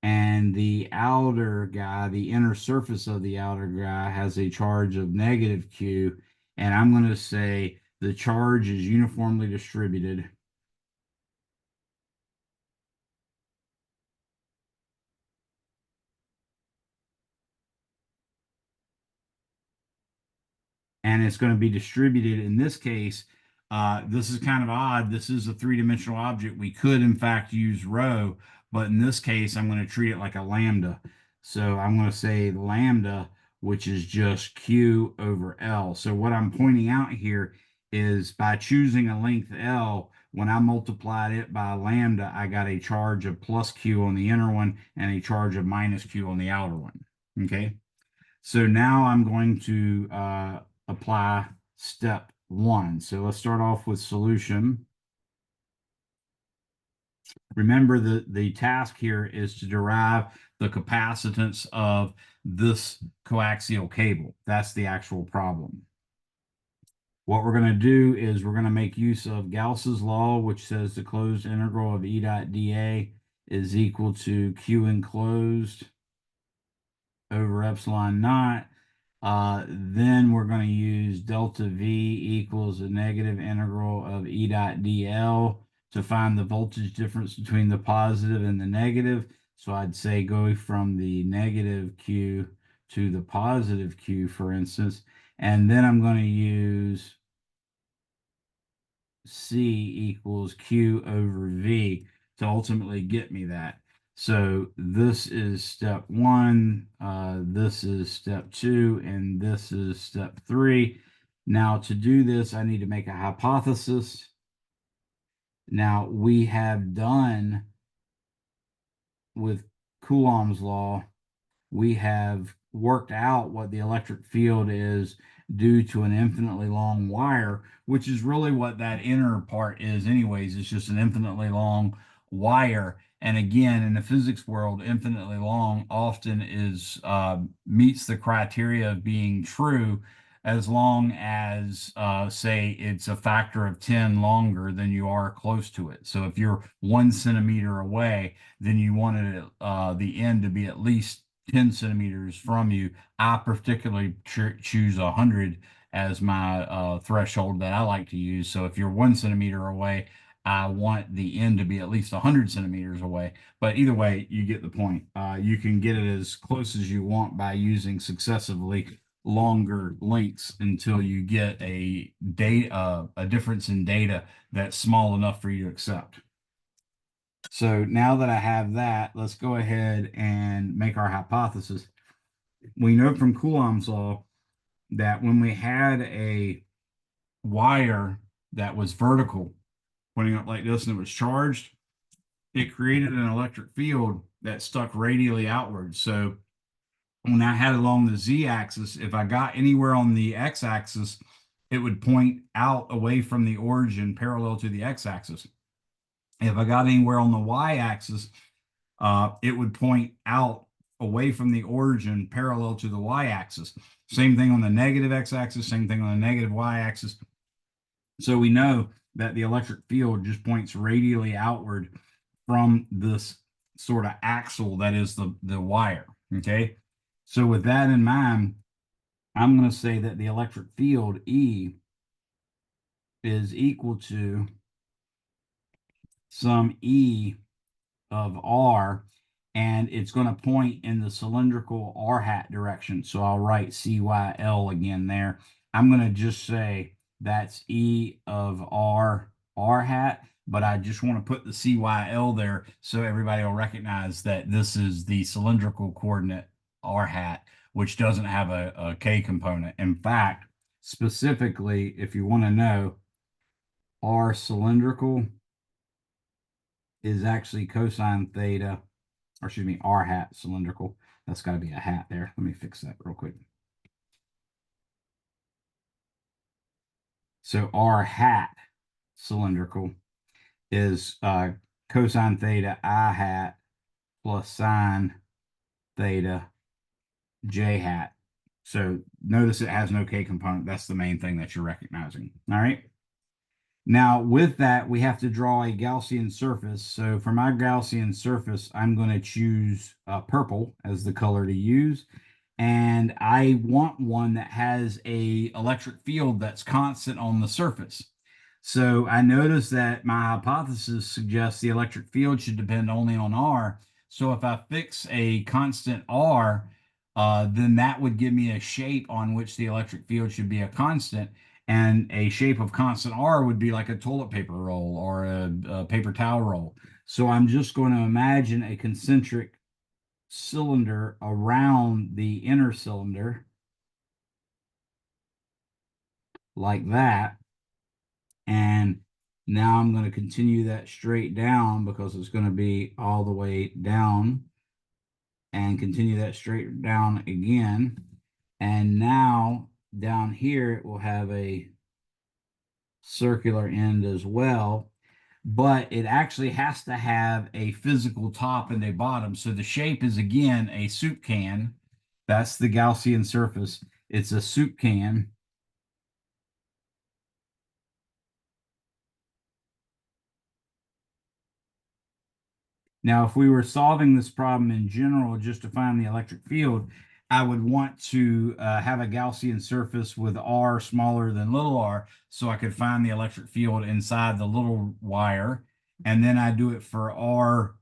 and the outer guy, the inner surface of the outer guy, has a charge of negative Q, and I'm going to say the charge is uniformly distributed. and it's going to be distributed. In this case, this is kind of odd. This is a three-dimensional object. We could, in fact, use rho, but in this case, I'm going to treat it like a lambda. So I'm going to say lambda, which is just Q over L. So what I'm pointing out here is by choosing a length L, when I multiplied it by lambda, I got a charge of plus Q on the inner one and a charge of minus Q on the outer one. Okay. So now I'm going to apply step one. So let's start off with solution. Remember the task here is to derive the capacitance of this coaxial cable. That's the actual problem. What we're going to do is we're going to make use of Gauss's law, which says the closed integral of E dot dA is equal to Q enclosed over epsilon naught. Then we're going to use delta V equals the negative integral of E dot dL to find the voltage difference between the positive and the negative. So I'd say go from the negative Q to the positive Q, for instance. And then I'm going to use C equals Q over V to ultimately get me that. So this is step one, this is step two, and this is step three. Now to do this, I need to make a hypothesis. Now we have done with Coulomb's law, we have worked out what the electric field is due to an infinitely long wire, which is really what that inner part is anyways. It's just an infinitely long wire. And again, in the physics world, infinitely long often is meets the criteria of being true as long as say it's a factor of 10 longer than you are close to it. So if you're 1 centimeter away, then you wanted it, the end to be at least 10 centimeters from you. I particularly choose 100 as my threshold that I like to use. So if you're 1 centimeter away, I want the end to be at least 100 centimeters away. But either way, you get the point. You can get it as close as you want by using successively longer lengths until you get a difference in data that's small enough for you to accept. So now that I have that, let's go ahead and make our hypothesis. We know from Coulomb's law that when we had a wire that was vertical, pointing up like this, and it was charged, it created an electric field that stuck radially outward. So when I had it along the z-axis, if I got anywhere on the x-axis, it would point out away from the origin parallel to the x-axis. If I got anywhere on the y-axis, it would point out away from the origin parallel to the y-axis. Same thing on the negative x-axis, same thing on the negative y-axis. So we know that the electric field just points radially outward from this sort of axle that is the wire, okay? So with that in mind, I'm going to say that the electric field E is equal to some E of R, and it's going to point in the cylindrical R hat direction. So I'll write CYL again there. I'm going to just say that's E of R hat, but I just want to put the CYL there so everybody will recognize that this is the cylindrical coordinate R hat, which doesn't have a K component. In fact, specifically, if you want to know, R cylindrical is actually cosine theta, or excuse me, R hat cylindrical. That's got to be a hat there. Let me fix that real quick. So R hat cylindrical is cosine theta I hat plus sine theta J hat. So notice it has no K component. That's the main thing that you're recognizing. All right. Now, with that, we have to draw a Gaussian surface. So for my Gaussian surface, I'm going to choose purple as the color to use. And I want one that has a electric field that's constant on the surface. So I notice that my hypothesis suggests the electric field should depend only on R. So if I fix a constant R then that would give me a shape on which the electric field should be a constant. And a shape of constant R would be like a toilet paper roll or a paper towel roll. So I'm just going to imagine a concentric cylinder around the inner cylinder like that. And now I'm going to continue that straight down because it's going to be all the way down, and continue that straight down again. And now down here, it will have a circular end as well, but it actually has to have a physical top and a bottom. So the shape is again a soup can. That's the Gaussian surface. It's a soup can. Now, if we were solving this problem in general just to find the electric field, I would want to have a Gaussian surface with r smaller than little r, so I could find the electric field inside the little wire. And then I do it for r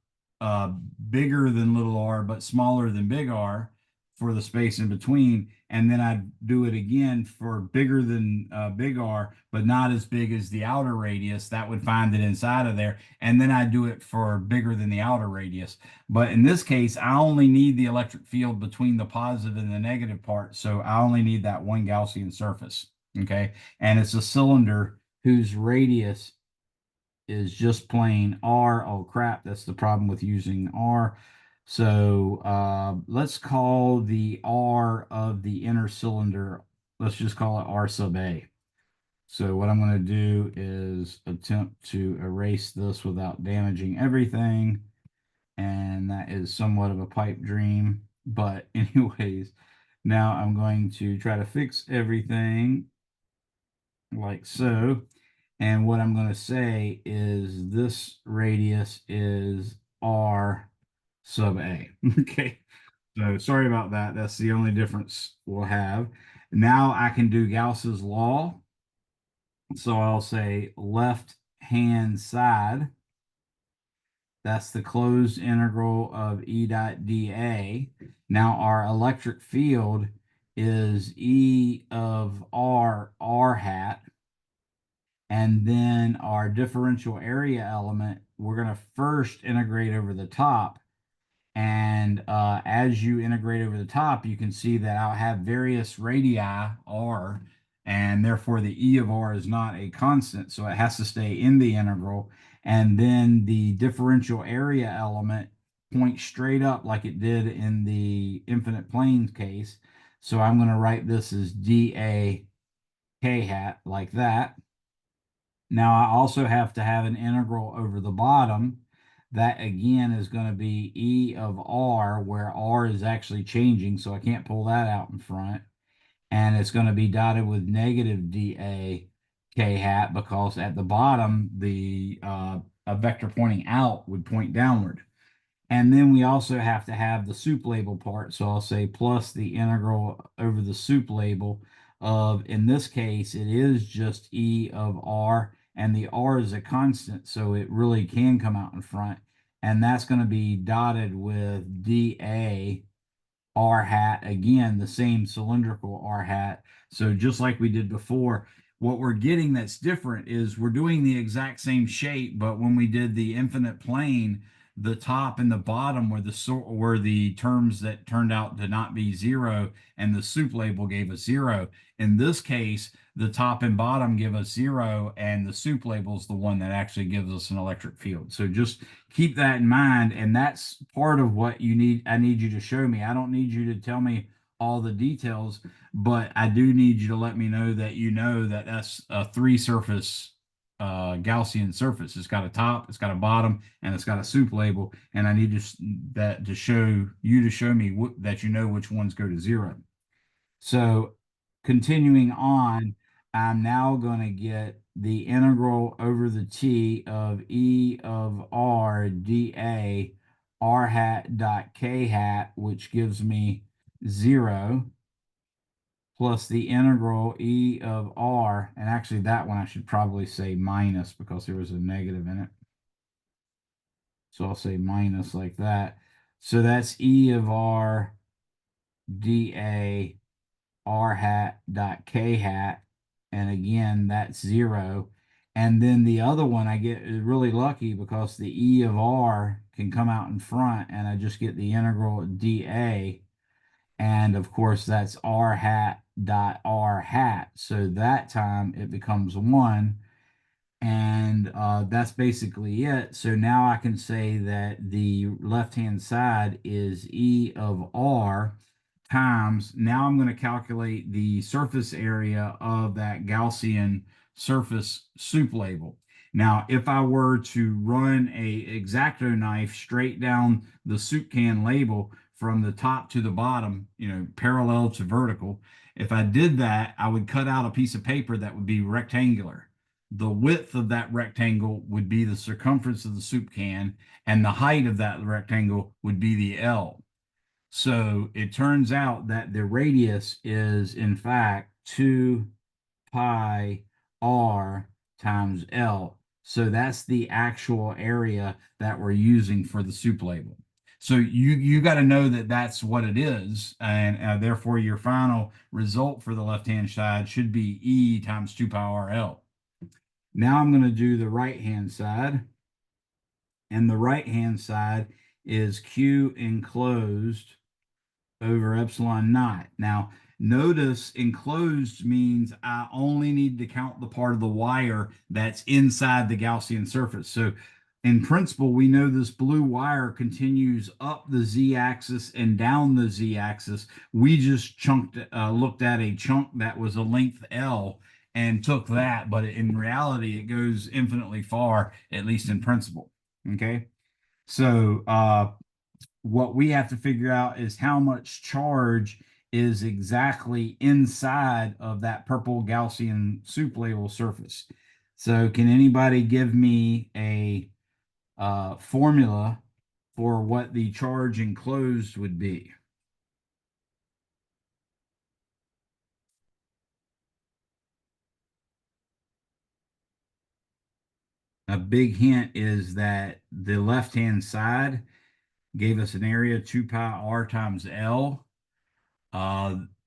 bigger than little r, but smaller than big R for the space in between. And then I do it again for bigger than big R, but not as big as the outer radius. That would find it inside of there. And then I do it for bigger than the outer radius. But in this case, I only need the electric field between the positive and the negative part. So I only need that one Gaussian surface. Okay. And it's a cylinder whose radius is just plain R. Oh crap, that's the problem with using R. So let's call the R of the inner cylinder, let's just call it R sub A. So what I'm going to do is attempt to erase this without damaging everything. And that is somewhat of a pipe dream. But anyways, now I'm going to try to fix everything like so. And what I'm going to say is this radius is R sub A. Okay. So sorry about that. That's the only difference we'll have. Now I can do Gauss's law. So I'll say left hand side. That's the closed integral of E dot dA. Now our electric field is E of R hat. And then our differential area element, we're going to first integrate over the top. And as you integrate over the top, you can see that I'll have various radii R, and therefore the E of R is not a constant, so it has to stay in the integral. And then the differential area element points straight up like it did in the infinite plane case. So I'm going to write this as dA k hat like that. Now I also have to have an integral over the bottom. That again is going to be E of R, where R is actually changing, so I can't pull that out in front. And it's going to be dotted with negative dA k hat, because at the bottom, the a vector pointing out would point downward. And then we also have to have the soup label part. So I'll say plus the integral over the soup label of, in this case, it is just E of R, and the R is a constant, so it really can come out in front. And that's going to be dotted with dA R hat, again, the same cylindrical R hat. So just like we did before, what we're getting that's different is we're doing the exact same shape, but when we did the infinite plane, the top and the bottom were the terms that turned out to not be zero, and the soup label gave us zero. In this case, the top and bottom give us zero, and the soup label is the one that actually gives us an electric field. So just keep that in mind, and that's part of what you need. I need you to show me. I don't need you to tell me all the details, but I do need you to let me know that that's a three surface Gaussian surface. It's got a top, it's got a bottom, and it's got a soup label. And I need to show me that you know which ones go to zero. So continuing on, I'm now going to get the integral over the t of E of R dA R hat dot K hat, which gives me 0, plus the integral E of R, and actually that one I should probably say minus because there was a negative in it. So I'll say minus like that. So that's E of R dA r hat dot k hat. And again, that's 0. And then the other one, I get really lucky because the E of R can come out in front, and I just get the integral dA. And of course, that's r hat dot r hat. So that time it becomes 1. And that's basically it. So now I can say that the left-hand side is E of R times, now I'm going to calculate the surface area of that Gaussian surface soup label. Now, if I were to run a X-Acto knife straight down the soup can label from the top to the bottom, parallel to vertical, if I did that, I would cut out a piece of paper that would be rectangular. The width of that rectangle would be the circumference of the soup can, and the height of that rectangle would be the L. So it turns out that the radius is, in fact, 2 pi r times L. So that's the actual area that we're using for the soup label. So you got to know that that's what it is, and therefore your final result for the left-hand side should be E times 2 pi r L. Now I'm going to do the right-hand side, and the right-hand side is Q enclosed over epsilon naught. Now, notice enclosed means I only need to count the part of the wire that's inside the Gaussian surface. So in principle, we know this blue wire continues up the z-axis and down the z-axis. We just looked at a chunk that was a length L and took that, but in reality, it goes infinitely far, at least in principle. Okay, so what we have to figure out is how much charge is exactly inside of that purple Gaussian soup label surface. So can anybody give me a formula for what the charge enclosed would be? A big hint is that the left-hand side gave us an area 2 pi r times L.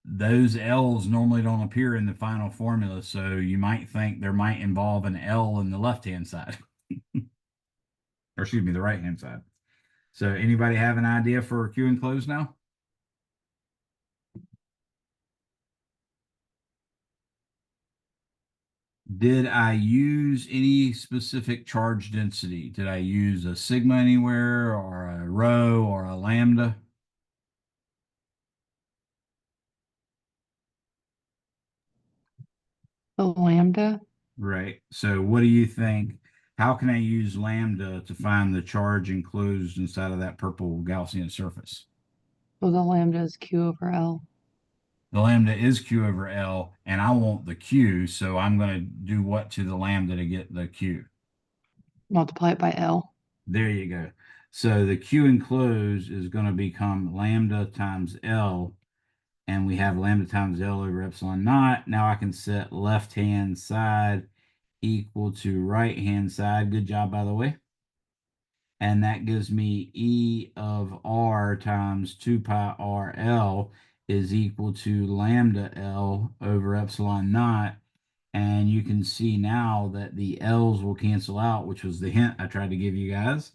Those L's normally don't appear in the final formula, so you might think there might involve an L in the left-hand side. Or excuse me, the right-hand side. So anybody have an idea for Q enclosed now? Did I use any specific charge density? Did I use a sigma anywhere, or a rho, or a lambda? The lambda. Right. So what do you think? How can I use lambda to find the charge enclosed inside of that purple Gaussian surface? Well, the lambda is Q over L. The lambda is Q over L, and I want the Q, so I'm going to do what to the lambda to get the Q? Multiply it by L. There you go. So the Q enclosed is going to become lambda times L, and we have lambda times L over epsilon naught. Now I can set left-hand side equal to right-hand side. Good job, by the way. And that gives me E of R times 2 pi R L is equal to lambda L over epsilon naught. And you can see now that the L's will cancel out, which was the hint I tried to give you guys.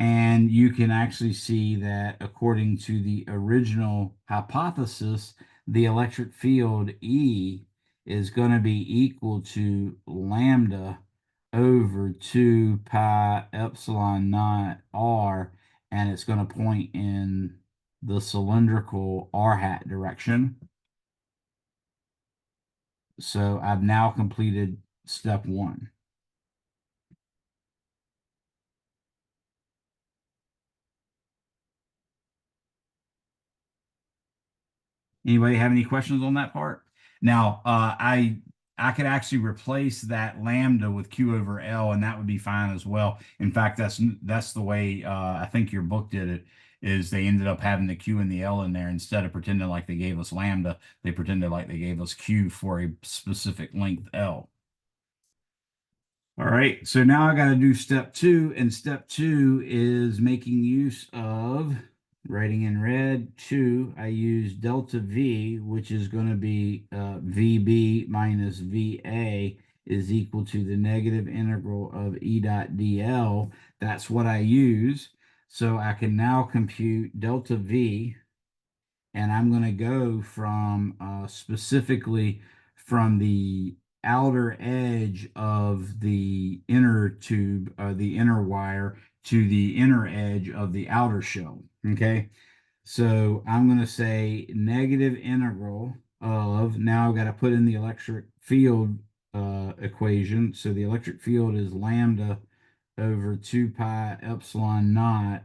And you can actually see that according to the original hypothesis, the electric field E is going to be equal to lambda over 2 pi epsilon naught R, and it's going to point in the cylindrical R hat direction. So I've now completed step 1. Anybody have any questions on that part? Now, I could actually replace that lambda with Q over L, and that would be fine as well. In fact, that's the way I think your book did it, is they ended up having the Q and the L in there. Instead of pretending like they gave us lambda, they pretended like they gave us Q for a specific length L. All right, so now I got to do step 2, and step 2 is making use of writing in red, 2, I use delta V, which is going to be VB minus VA is equal to the negative integral of E dot dl. That's what I use. So I can now compute delta V, and I'm going to go from specifically from the outer edge of the inner tube, the inner wire, to the inner edge of the outer shell. Okay, so I'm going to say negative integral of, now I've got to put in the electric field equation. So the electric field is lambda over 2 pi epsilon naught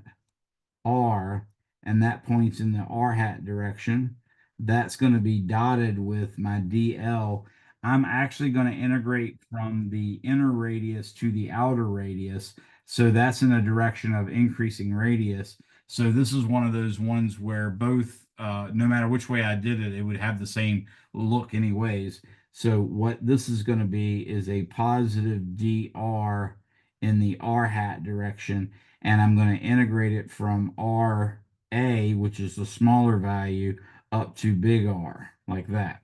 R, and that points in the R hat direction. That's going to be dotted with my DL. I'm actually going to integrate from the inner radius to the outer radius. So that's in a direction of increasing radius. So this is one of those ones where both, no matter which way I did it, it would have the same look anyways. So what this is going to be is a positive dr in the R hat direction, and I'm going to integrate it from RA, which is the smaller value, up to big R, like that.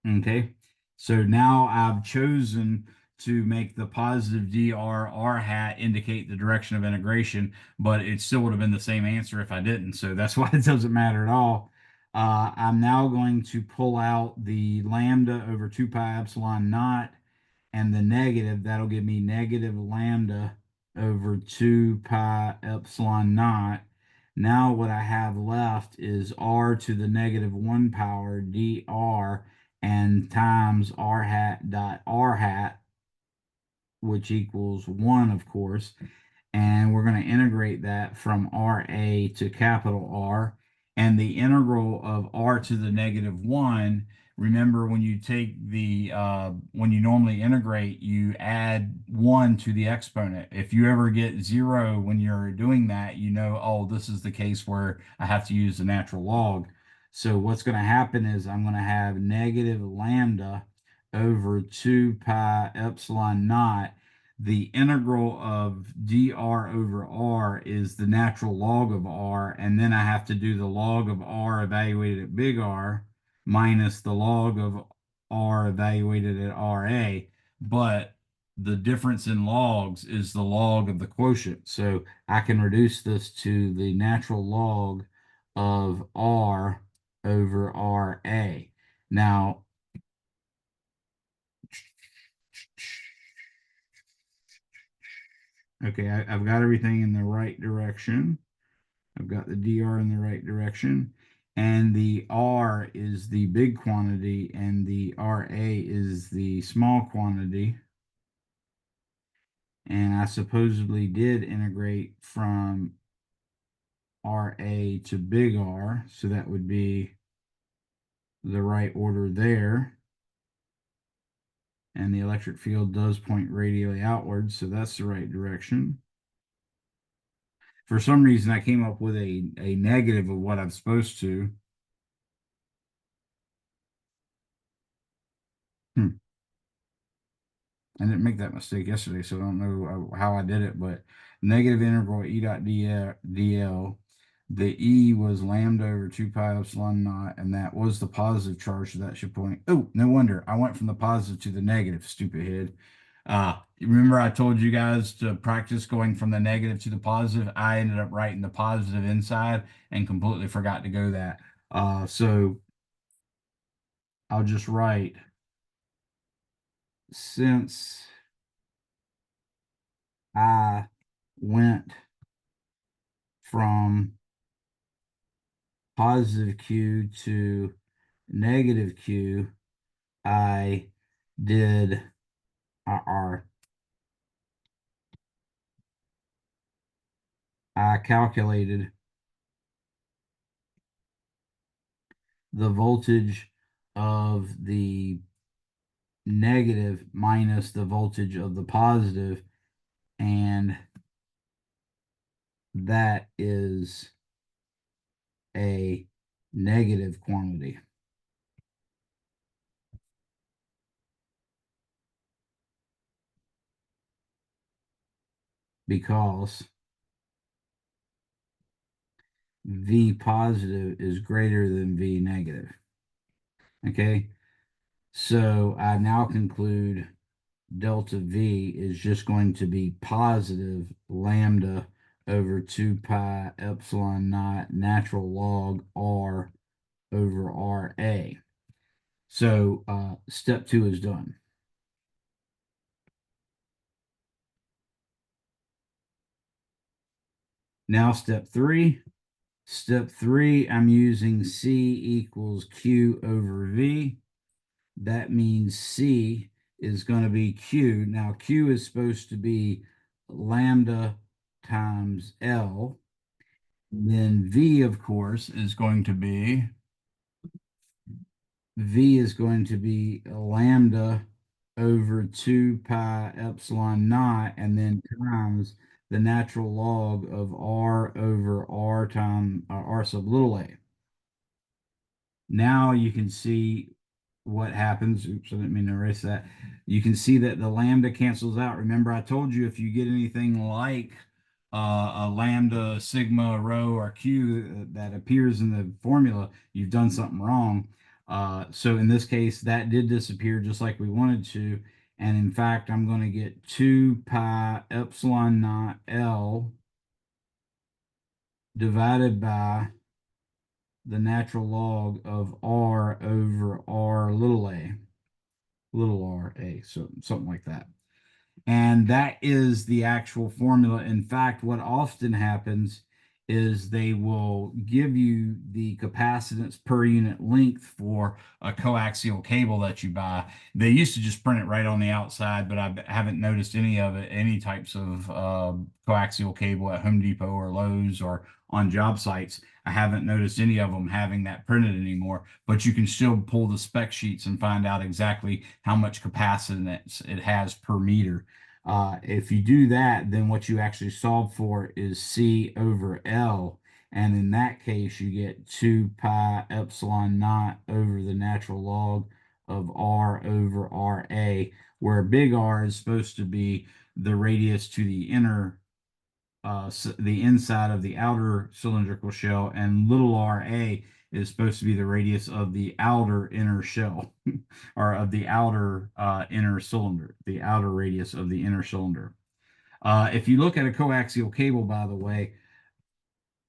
Okay, so now I've chosen to make the positive dr R hat indicate the direction of integration, but it still would have been the same answer if I didn't. So that's why it doesn't matter at all. I'm now going to pull out the lambda over 2 pi epsilon naught and the negative. That'll give me negative lambda over 2 pi epsilon naught. Now what I have left is r to the negative 1 power dr and times r hat dot r hat, which equals 1, of course. And we're going to integrate that from RA to capital R. And the integral of R to the negative 1, remember when you take the, when you normally integrate, you add 1 to the exponent. If you ever get 0 when you're doing that, you know, oh, this is the case where I have to use the natural log. So what's going to happen is I'm going to have negative lambda over 2 pi epsilon naught. The integral of dr over r is the natural log of r, and then I have to do the log of r evaluated at big R minus the log of r evaluated at RA, but the difference in logs is the log of the quotient. So I can reduce this to the natural log of r over RA. Now, okay, I've got everything in the right direction. I've got the dr in the right direction. And the r is the big quantity, and the RA is the small quantity. And I supposedly did integrate from RA to big R, so that would be the right order there. And the electric field does point radially outwards, so that's the right direction. For some reason, I came up with a negative of what I'm supposed to. I didn't make that mistake yesterday, so I don't know how I did it, but negative integral E dot dl, the E was lambda over 2 pi epsilon naught, and that was the positive charge, so that should point. Oh, no wonder. I went from the positive to the negative, stupid head. Remember I told you guys to practice going from the negative to the positive? I ended up writing the positive inside and completely forgot to go that. So I'll just write, since I went from positive Q to negative Q, I did R. I calculated the voltage of the negative minus the voltage of the positive, and that is a negative quantity because V positive is greater than V negative. Okay, so I now conclude delta V is just going to be positive lambda over 2 pi epsilon naught natural log R over RA. So step 2 is done. Now step 3. Step 3, I'm using C equals Q over V. That means C is going to be Q. Now Q is supposed to be lambda times L. Then V, of course, is going to be lambda over 2 pi epsilon naught, and then times the natural log of R over R times R sub little a. Now you can see what happens. Oops, I didn't mean to erase that. You can see that the lambda cancels out. Remember, I told you if you get anything like a lambda, sigma, rho, or q that appears in the formula, you've done something wrong. So in this case, that did disappear just like we wanted to. And in fact, I'm going to get 2 pi epsilon naught L divided by the natural log of R over R little a, so something like that. And that is the actual formula. In fact, what often happens is they will give you the capacitance per unit length for a coaxial cable that you buy. They used to just print it right on the outside, but I haven't noticed any of it, any types of coaxial cable at Home Depot or Lowe's or on job sites. I haven't noticed any of them having that printed anymore, but you can still pull the spec sheets and find out exactly how much capacitance it has per meter. If you do that, then what you actually solve for is C over L. And in that case, you get 2 pi epsilon naught over the natural log of R over RA, where big R is supposed to be the radius to the the inside of the outer cylindrical shell, and little RA is supposed to be the radius of the outer inner shell, or of the outer inner cylinder, the outer radius of the inner cylinder. If you look at a coaxial cable, by the way,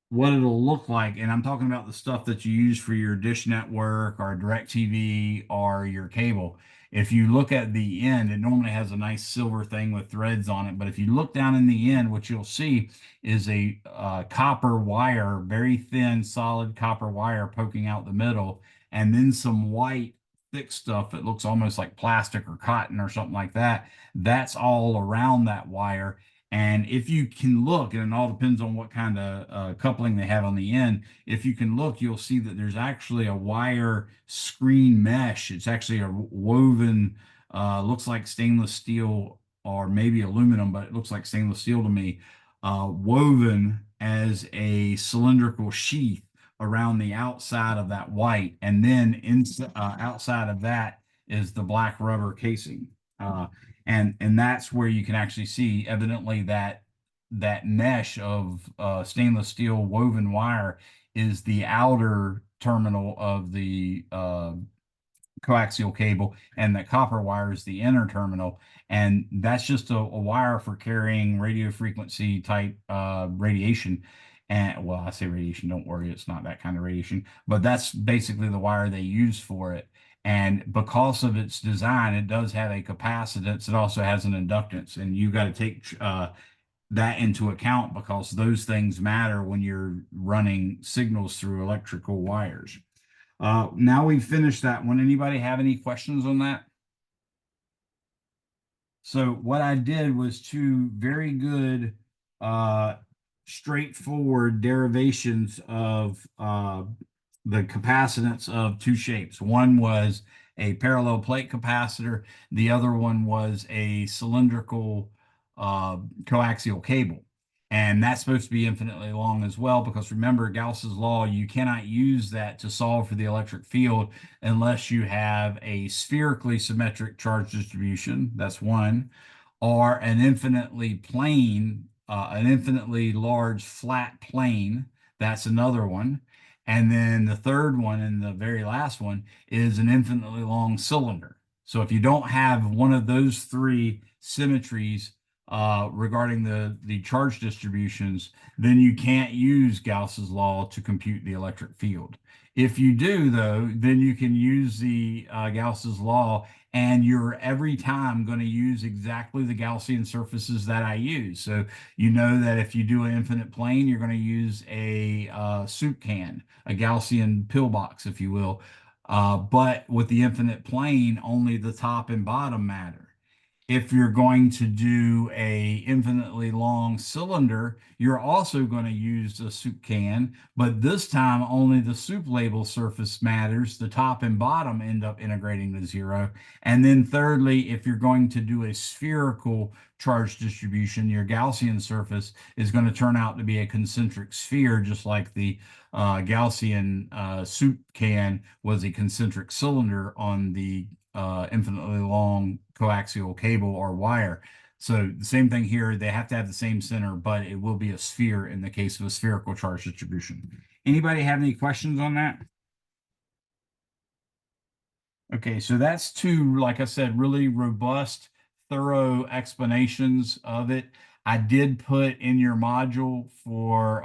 what it'll look like, and I'm talking about the stuff that you use for your dish network or DirecTV or your cable. If you look at the end, it normally has a nice silver thing with threads on it. But if you look down in the end, what you'll see is a copper wire, very thin, solid copper wire poking out the middle, and then some white thick stuff that looks almost like plastic or cotton or something like that. That's all around that wire. And if you can look, and it all depends on what kind of coupling they have on the end, if you can look, you'll see that there's actually a wire screen mesh. It's actually a woven, looks like stainless steel or maybe aluminum, but it looks like stainless steel to me, woven as a cylindrical sheath around the outside of that white. And then outside of that is the black rubber casing. And that's where you can actually see evidently that mesh of stainless steel woven wire is the outer terminal of the coaxial cable, and the copper wire is the inner terminal. And that's just a wire for carrying radio frequency type radiation. And well, I say radiation, don't worry, it's not that kind of radiation, but that's basically the wire they use for it. And because of its design, it does have a capacitance. It also has an inductance, and you got to take that into account because those things matter when you're running signals through electrical wires. Now we've finished that one. Anybody have any questions on that? So what I did was two very good, straightforward derivations of the capacitance of two shapes. One was a parallel plate capacitor. The other one was a cylindrical coaxial cable. And that's supposed to be infinitely long as well, because remember Gauss's law, you cannot use that to solve for the electric field unless you have a spherically symmetric charge distribution. That's one, or an infinitely large flat plane That's another one. And then the third one and the very last one is an infinitely long cylinder. So if you don't have one of those three symmetries regarding the charge distributions, then you can't use Gauss's law to compute the electric field. If you do, though, then you can use the Gauss's law, and you're every time going to use exactly the Gaussian surfaces that I use. So you know that if you do an infinite plane, you're going to use a soup can, a Gaussian pillbox, if you will. But with the infinite plane, only the top and bottom matter. If you're going to do a infinitely long cylinder, you're also going to use a soup can, but this time only the soup label surface matters. The top and bottom end up integrating to zero. And then thirdly, if you're going to do a spherical charge distribution, your Gaussian surface is going to turn out to be a concentric sphere, just like the Gaussian soup can was a concentric cylinder on the infinitely long coaxial cable or wire. So the same thing here, they have to have the same center, but it will be a sphere in the case of a spherical charge distribution. Anybody have any questions on that? Okay, so that's two, like I said, really robust, thorough explanations of it. I did put in your module for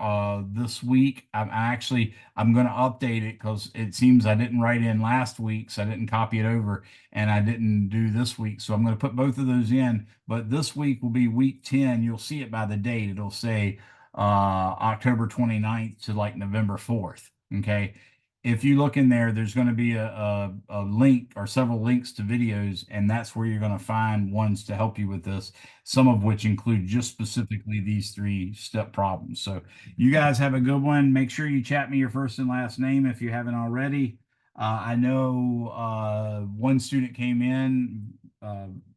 this week. I'm going to update it because it seems I didn't write in last week, so I didn't copy it over, and I didn't do this week. So I'm going to put both of those in. But this week will be week 10. You'll see it by the date. It'll say October 29th to like November 4th. Okay. If you look in there, there's going to be a link or several links to videos, and that's where you're going to find ones to help you with this, some of which include just specifically these 3-step problems. So you guys have a good one. Make sure you chat me your first and last name if you haven't already. I know one student came in,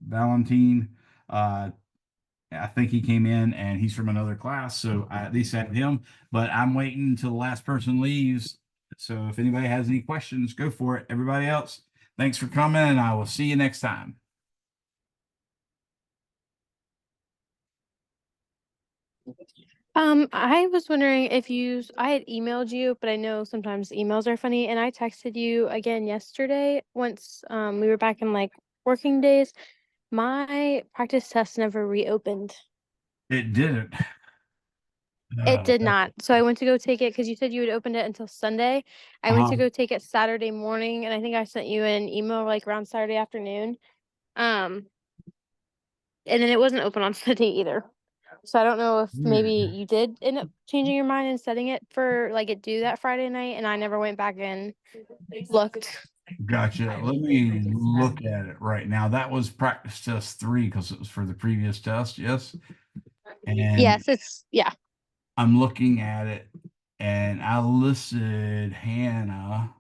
Valentine. I think he came in and he's from another class, so I at least had him, but I'm waiting until the last person leaves. So if anybody has any questions, go for it. Everybody else, thanks for coming, and I will see you next time. I was wondering if I had emailed you, but I know sometimes emails are funny, and I texted you again yesterday once we were back in like working days. My practice test never reopened. It didn't. It did not. So I went to go take it because you said you had opened it until Sunday. I went to go take it Saturday morning, and I think I sent you an email like around Saturday afternoon. And then it wasn't open on Sunday either. So I don't know if maybe you did end up changing your mind and setting it for like it due that Friday night, and I never went back and looked. Gotcha. Let me look at it right now. That was practice test 3 because it was for the previous test. Yes. And Yes, yeah. I'm looking at it, and I listed Hannah.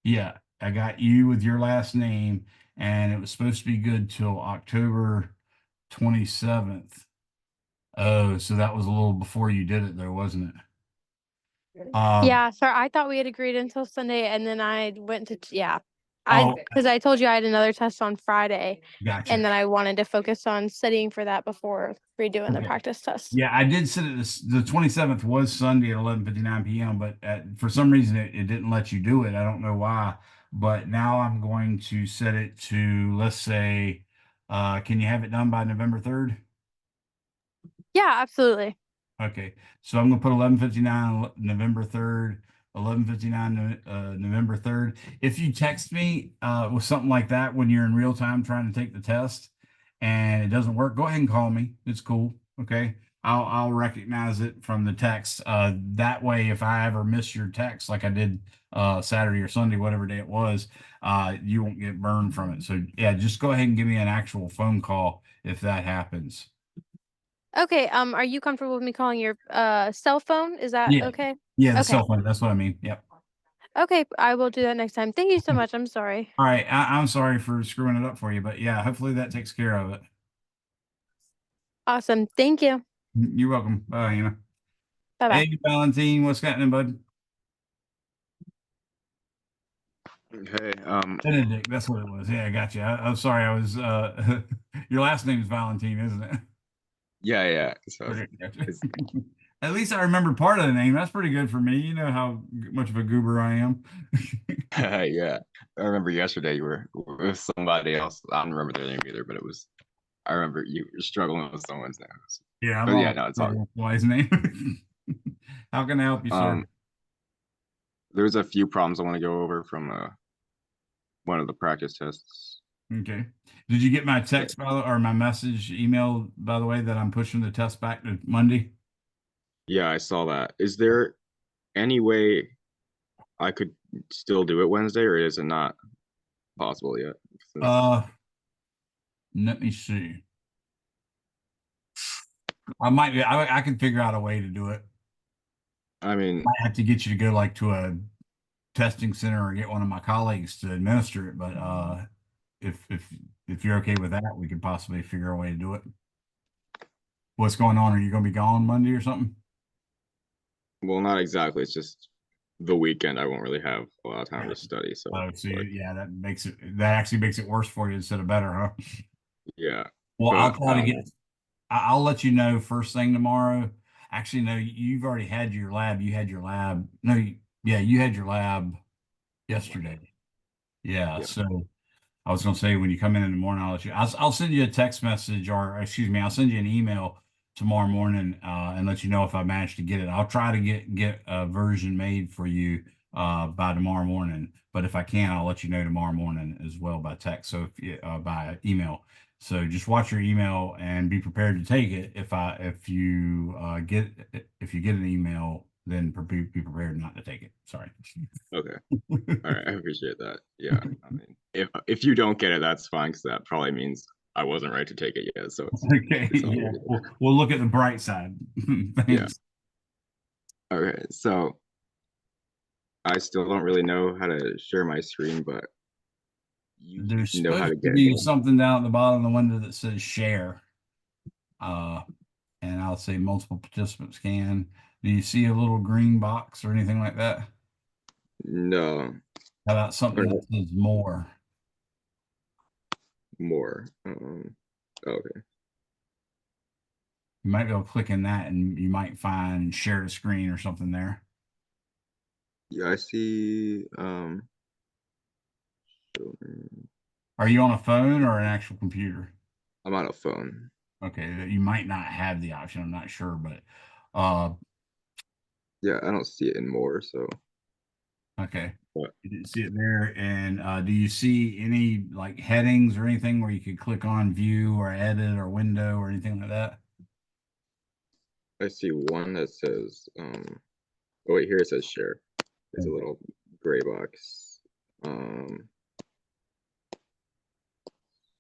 Yeah, I got you with your last name, and it was supposed to be good till October 27th. Oh, so that was a little before you did it, though, wasn't it? Yeah, sorry, I thought we had agreed until Sunday, and then I went to Oh, because I told you I had another test on Friday, gotcha. and then I wanted to focus on studying for that before redoing the Okay. practice test. Yeah, I did set it. The 27th was Sunday at 11:59 p.m., but for some reason it didn't let you do it. I don't know why. But now I'm going to set it to, let's say, can you have it done by November 3rd? Yeah, absolutely. Okay, so I'm gonna put 11:59 November 3rd, 11:59 November 3rd. If you text me with something like that when you're in real time trying to take the test and it doesn't work, go ahead and call me. It's cool. Okay, I'll recognize it from the text. That way, if I ever miss your text like I did Saturday or Sunday, whatever day it was, you won't get burned from it. So yeah, just go ahead and give me an actual phone call if that happens. Okay, are you comfortable with me calling your cell phone? Is that Yeah. okay? Yeah, the Okay. cell phone. That's what I mean. Yep. Okay, I will do that next time. Thank you so much. I'm sorry. All right. I'm sorry for screwing it up for you, but yeah, hopefully that takes care of it. Awesome. Thank you. You're welcome. Bye, Hannah. Bye-bye. Hey, Valentine, what's happening, bud? Hey, Benedict, that's what it was. Yeah, I got you. I'm sorry. I was your last name is Valentine, isn't it? yeah. So Okay, gotcha. it's, At least I remember part of the name. That's pretty good for me. You know how much of a goober I am. Yeah, I remember yesterday you were with somebody else. I don't remember their name either, but I remember you were struggling with someone's name. Yeah, I'm But yeah, all no, it's all. wise name. How can I help you, sir? There's a few problems I want to go over from one of the practice tests. Okay. Did you get my text or my message email, by the way, that I'm pushing the test back to Monday? Yeah, I saw that. Is there any way I could still do it Wednesday, or is it not possible yet? Let me see. I can figure out a way to do it. I mean, I have to get you to go like to a testing center or get one of my colleagues to administer it, but if you're okay with that, we could possibly figure a way to do it. What's going on? Are you going to be gone Monday or something? well, not exactly. It's just the weekend. I won't really have a lot of time to study. So, Oh, see, like, yeah, that actually makes it worse for you instead of better, huh? yeah. Well, But I'll try to get. I'll let you know first thing tomorrow. Actually, no, you've already had your lab. You had your lab. No, yeah, you had your lab yesterday. Yeah, yeah. so I was going to say when you come in the morning, I'll send you a text message or excuse me, I'll send you an email tomorrow morning and let you know if I manage to get it. I'll try to get a version made for you by tomorrow morning. But if I can, I'll let you know tomorrow morning as well by text. So if you, by email. So just watch your email and be prepared to take it. If you get an email, then be prepared not to take it. Sorry. Okay. All right. I appreciate that. Yeah. I mean, if you don't get it, that's fine, because that probably means I wasn't right to take it yet. So Okay, it's all yeah. good. We'll look at the bright side. Yeah. Thanks. Okay. So I still don't really know how to share my screen, but you There's know how supposed to to get be it. something down at the bottom of the window that says share. Uh, and I'll say multiple participants can. Do you see a little green box or anything like that? No. How about something that says more? More. Okay. You might be able to click in that and you might find share the screen or something there. Yeah, I see. Are you on a phone or an actual computer? I'm on a phone. Okay, you might not have the option. I'm not sure, but Yeah, I don't see it in more. So, okay. but You didn't see it there. And do you see any like headings or anything where you could click on view or edit or window or anything like that? I see one that says, oh wait, here it says share. It's a little gray box.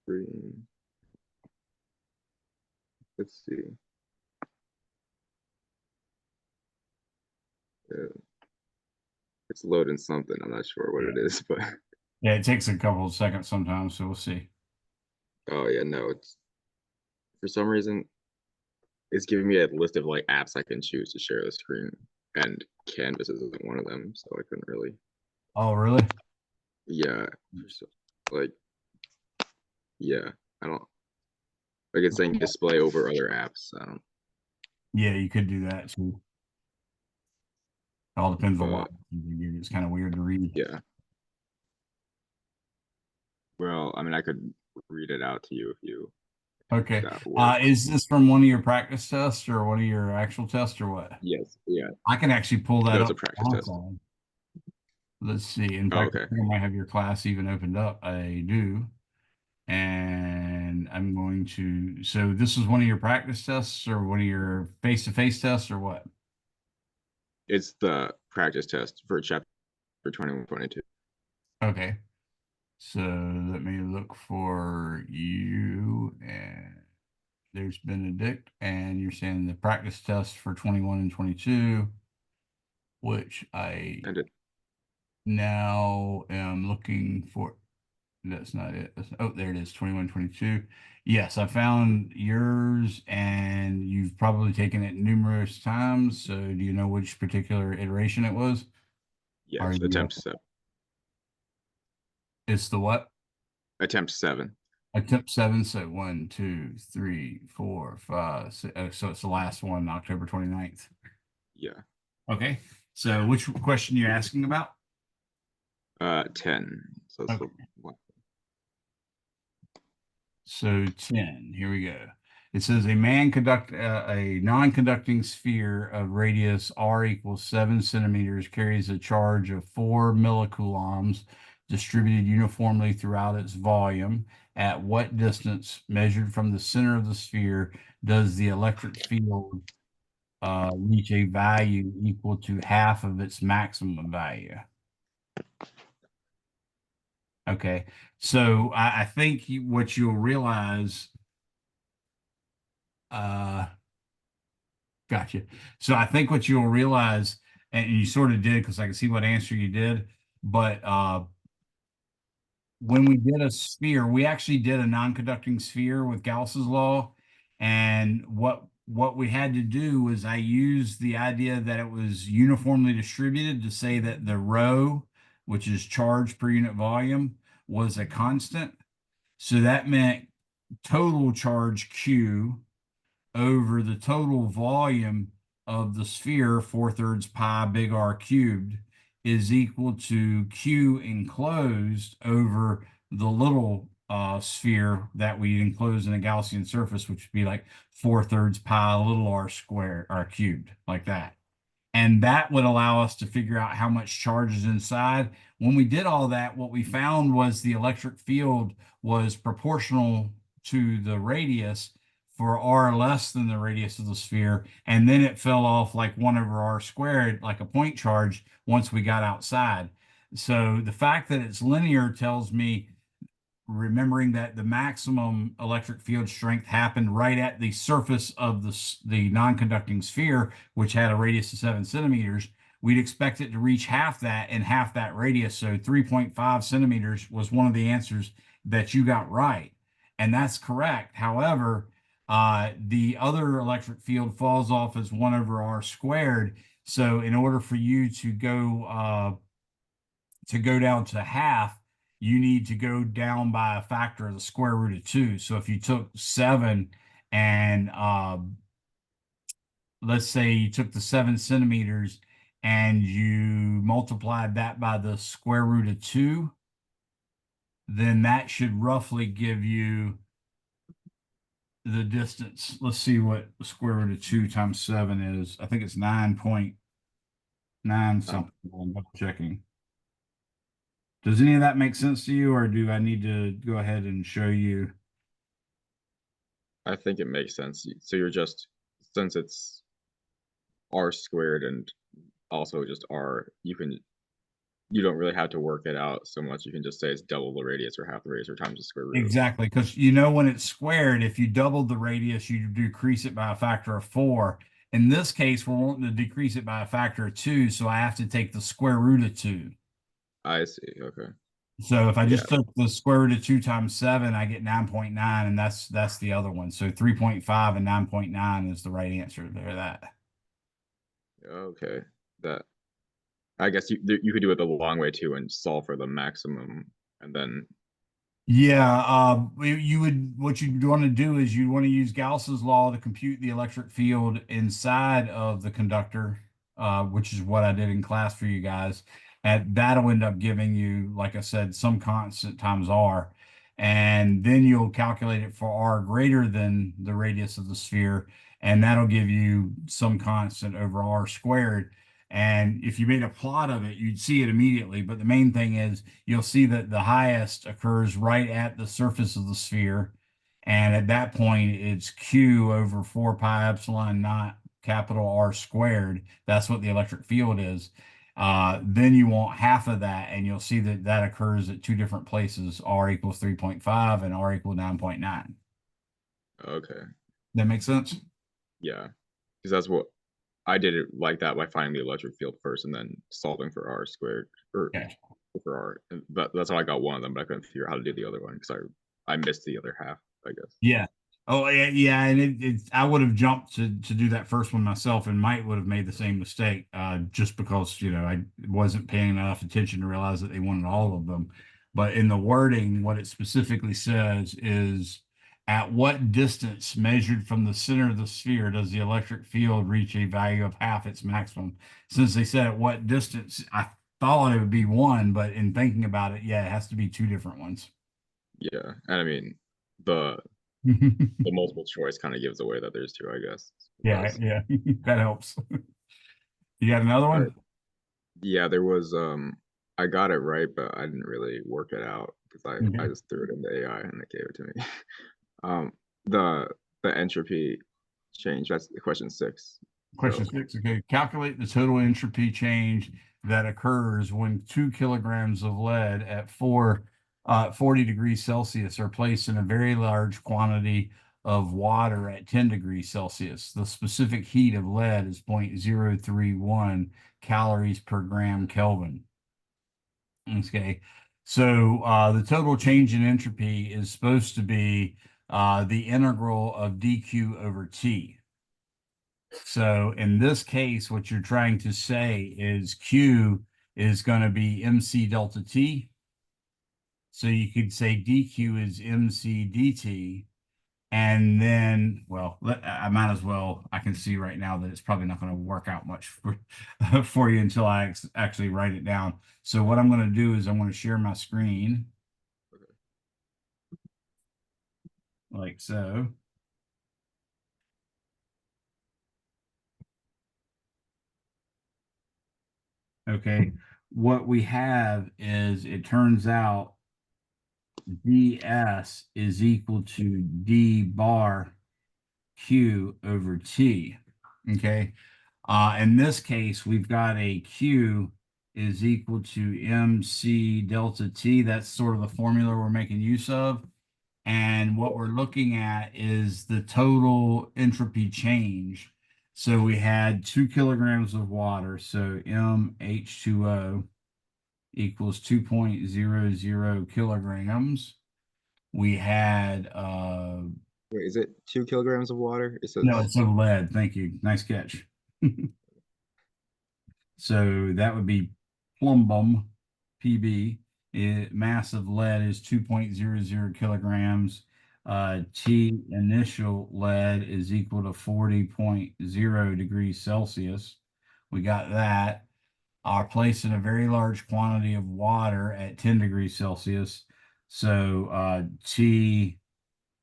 Screen. Let's see. Yeah, it's loading something. I'm not sure what it is, but Yeah, it takes a couple of seconds sometimes, so we'll see. oh yeah, no, it's for some reason it's giving me a list of like apps I can choose to share the screen, and Canvas isn't one of them, so I couldn't really. Oh, really? Yeah, like yeah, I don't like it's saying display over other apps. I don't. Yeah, you could do that too. It all depends on But what it's kind of weird to read. yeah, well, I mean, I could read it out to you if you Okay. that works. Is this from one of your practice tests or one of your actual tests or what? Yes, yeah. I can actually pull that No, up it's a practice on my test. side. Let's see. In Oh, fact, I okay. think I might have your class even opened up. I do. And I'm going to, so this is one of your practice tests or one of your face-to-face tests or what? It's the practice test for chapter 2122. Okay. So let me look for you and there's Benedict and you're saying the practice test for 21 and 22, which I And it, now am looking for. That's not it. Oh, there it is, 21, 22. Yes, I found yours and you've probably taken it numerous times. So do you know which particular iteration it was? yeah, Are it's you, attempt 7. it's the what? Attempt 7. Attempt 7. So 1, 2, 3, 4, 5, 6. Oh, so it's the last one, October 29th. Yeah. Okay. So which question you're asking about? 10. So that's Okay. the one. So 10, here we go. It says a a non-conducting sphere of radius r equals 7 centimeters carries a charge of 4 millicoulombs distributed uniformly throughout its volume. At what distance measured from the center of the sphere does the electric field reach a value equal to half of its maximum value? Okay, so I think what you'll realize, gotcha. So I think what you'll realize, and you sort of did because I can see what answer you did, but when we did a sphere, we actually did a non-conducting sphere with Gauss's law, and what we had to do was I used the idea that it was uniformly distributed to say that the rho, which is charge per unit volume, was a constant. So that meant total charge Q over the total volume of the sphere, 4/3 pi big R cubed, is equal to Q enclosed over the little sphere that we enclose in a Gaussian surface, which would be like 4/3 pi little r squared, r cubed, like that. And that would allow us to figure out how much charge is inside. When we did all that, what we found was the electric field was proportional to the radius for r less than the radius of the sphere. And then it fell off like 1/r squared, like a point charge, once we got outside. So the fact that it's linear tells me, remembering that the maximum electric field strength happened right at the surface of the non-conducting sphere, which had a radius of 7 centimeters, we'd expect it to reach half that and half that radius. So 3.5 centimeters was one of the answers that you got right. And that's correct. However, the other electric field falls off as 1/r squared. So in order for you to go down to half, you need to go down by a factor of the square root of 2. So if you took 7 and let's say you took the 7 centimeters and you multiplied that by the square root of 2, then that should roughly give you the distance. Let's see what the square root of 2 times 7 is. I think it's 9.9 something. I'm double checking. Does any of that make sense to you, or do I need to go ahead and show you? I think it makes sense. So you're just, since it's r squared and also just r, you don't really have to work it out so much. You can just say it's double the radius or half the radius or times the square root. Exactly, because when it's squared, if you doubled the radius, you decrease it by a factor of 4. In this case, we're wanting to decrease it by a factor of 2, so I have to take the square root of 2. I see. Okay. So if I just took the square root of 2 times 7, I get 9.9, and that's the other one. So 3.5 and 9.9 is the right answer there. That. Okay. That, I guess you could do it the long way too and solve for the maximum, and then Yeah, what you'd want to do is you want to use Gauss's law to compute the electric field inside of the conductor, which is what I did in class for you guys. And that'll end up giving you, like I said, some constant times r. And then you'll calculate it for r greater than the radius of the sphere, and that'll give you some constant over r squared. And if you made a plot of it, you'd see it immediately. But the main thing is you'll see that the highest occurs right at the surface of the sphere. And at that point, it's Q over 4 pi epsilon naught capital R squared. That's what the electric field is. Then you want half of that, and you'll see that that occurs at 2 different places, R equals 3.5 and R equals 9.9. okay. That makes sense? Yeah. Because that's what I did it like that, by finding the electric field first and then solving for r squared, or Okay. for r. But that's how I got one of them, but I couldn't figure out how to do the other one because I missed the other half, I guess. Yeah. Oh, yeah, and I would have jumped to do that first one myself, and might would have made the same mistake, just because I wasn't paying enough attention to realize that they wanted all of them. But in the wording, what it specifically says is at what distance measured from the center of the sphere does the electric field reach a value of half its maximum? Since they said at what distance, I thought it would be one, but in thinking about it, yeah, it has to be two different ones. Yeah, and I mean the multiple choice kind of gives away that there's two, I guess. Yeah, yeah, that helps. You got another one? Yeah, there was I got it right, but I didn't really work it out because I Okay. just threw it into AI and it gave it to me. um the entropy change, that's the question 6. Question So 6. Okay. Calculate the total entropy change that occurs when 2 kilograms of lead at 40 degrees Celsius are placed in a very large quantity of water at 10 degrees Celsius. The specific heat of lead is 0.031 calories per gram Kelvin. Okay. So the total change in entropy is supposed to be the integral of dq over t. So in this case, what you're trying to say is Q is going to be MC delta T. So you could say DQ is MC DT. And then, well, I might as well, I can see right now that it's probably not going to work out much for you until I actually write it down. So what I'm going to do is I'm going to share my screen like so. Okay, what we have is it turns out ds is equal to d bar q over t. Okay, in this case, we've got a q is equal to mc delta t. That's sort of the formula we're making use of. And what we're looking at is the total entropy change. So we had 2 kilograms of water. So MH2O equals 2.00 kilograms. We had wait, is it 2 kilograms of water? It no, says it's of lead. Thank you. Nice catch. So that would be plumbum, PB. Mass of lead is 2.00 kilograms. T initial lead is equal to 40.0 degrees Celsius. We got that. Are placed in a very large quantity of water at 10 degrees Celsius. So T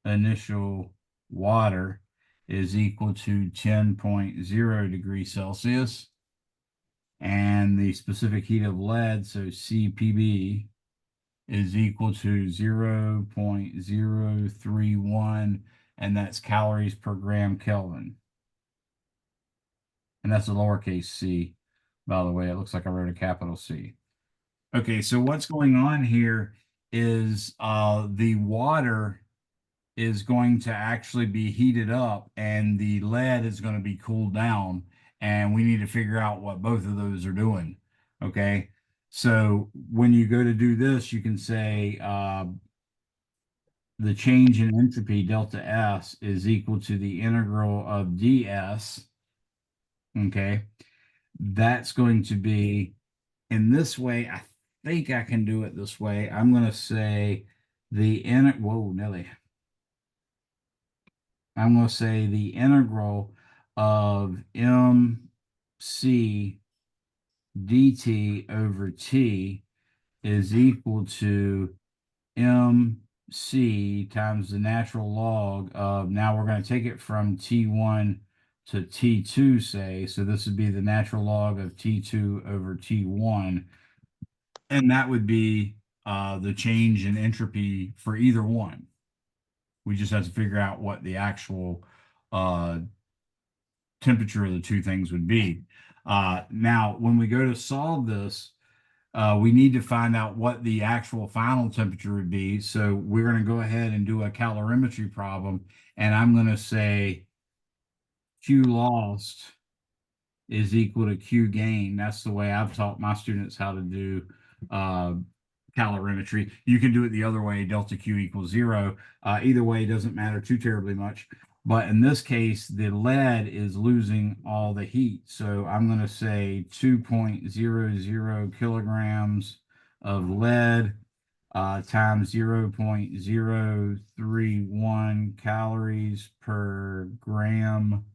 initial water is equal to 10.0 degrees Celsius. And the specific heat of lead, so CPB, is equal to 0.031, and that's calories per gram Kelvin. And that's a lowercase c, by the way. It looks like I wrote a capital C. Okay, so what's going on here is the water is going to actually be heated up and the lead is going to be cooled down, and we need to figure out what both of those are doing. Okay, so when you go to do this, you can say the change in entropy delta S is equal to the integral of ds. Okay, that's going to be in this way. I think I can do it this way. I'm going to say whoa, Nelly. I'm going to say the integral of mc dt over t is equal to mc times the natural log of, now we're going to take it from t1 to t2, say, so this would be the natural log of t2 over t1, and that would be the change in entropy for either one. We just have to figure out what the actual temperature of the two things would be. Now, when we go to solve this, we need to find out what the actual final temperature would be. So we're going to go ahead and do a calorimetry problem. And I'm going to say Q lost is equal to Q gain. That's the way I've taught my students how to do calorimetry. You can do it the other way, delta Q equals 0. Either way doesn't matter too terribly much. But in this case, the lead is losing all the heat. So I'm going to say 2.00 kilograms of lead times 0.031 calories per gram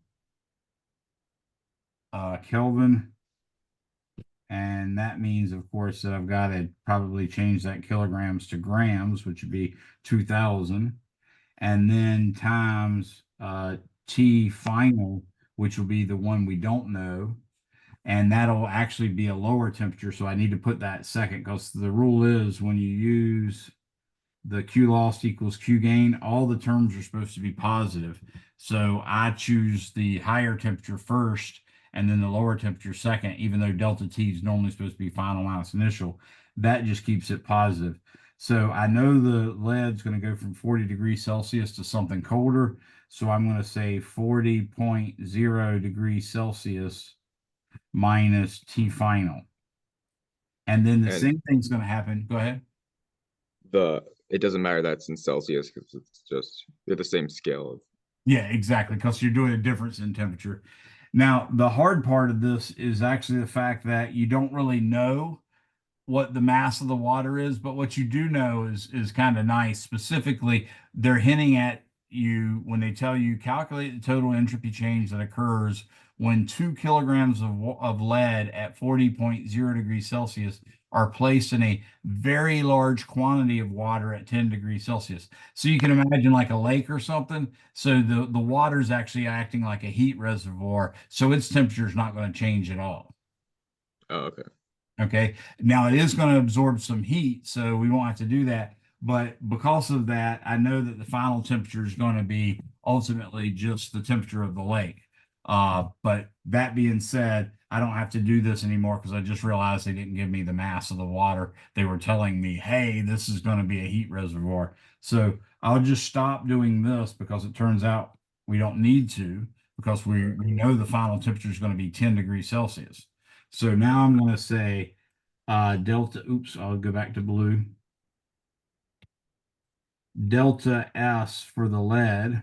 Kelvin. And that means, of course, that I've got to probably change that kilograms to grams, which would be 2,000. And then times T final, which will be the one we don't know. And that'll actually be a lower temperature. So I need to put that second, because the rule is when you use the Q lost equals Q gain, all the terms are supposed to be positive. So I choose the higher temperature first and then the lower temperature second, even though delta T is normally supposed to be final minus initial. That just keeps it positive. So I know the lead's going to go from 40 degrees Celsius to something colder. So I'm going to say 40.0 degrees Celsius minus T final. And then the same thing's going to happen. Go ahead. It doesn't matter that's in Celsius because it's just they're the same scale of. Yeah, exactly, because you're doing a difference in temperature. Now, the hard part of this is actually the fact that you don't really know what the mass of the water is, but what you do know is kind of nice. Specifically, they're hinting at you when they tell you calculate the total entropy change that occurs when 2 kilograms of lead at 40.0 degrees Celsius are placed in a very large quantity of water at 10 degrees Celsius. So you can imagine like a lake or something. So the water is actually acting like a heat reservoir. So its temperature is not going to change at all. Oh, okay. Okay. Now it is going to absorb some heat, so we won't have to do that. But because of that, I know that the final temperature is going to be ultimately just the temperature of the lake. But that being said, I don't have to do this anymore because I just realized they didn't give me the mass of the water. They were telling me, hey, this is going to be a heat reservoir. So I'll just stop doing this because it turns out we don't need to, because we know the final temperature is going to be 10 degrees Celsius. So now I'm going to say delta, I'll go back to blue. Delta S for the lead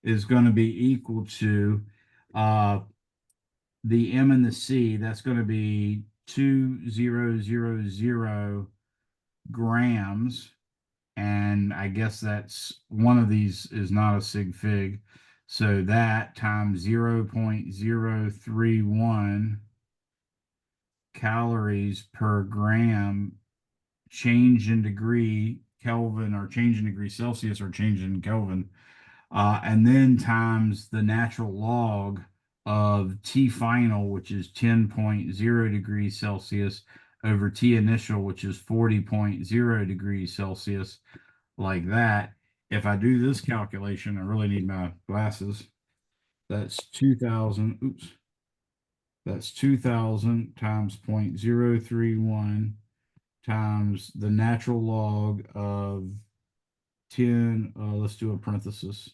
is going to be equal to the M and the C. That's going to be 2,000 grams. And I guess that's one of these is not a sig fig. So that times 0.031 calories per gram change in degree Kelvin, or change in degree Celsius, or change in Kelvin, and then times the natural log of T final, which is 10.0 degrees Celsius, over T initial, which is 40.0 degrees Celsius, like that. If I do this calculation, I really need my glasses. That's 2,000. That's 2,000 times 0.031 times the natural log of 10. Let's do a parenthesis.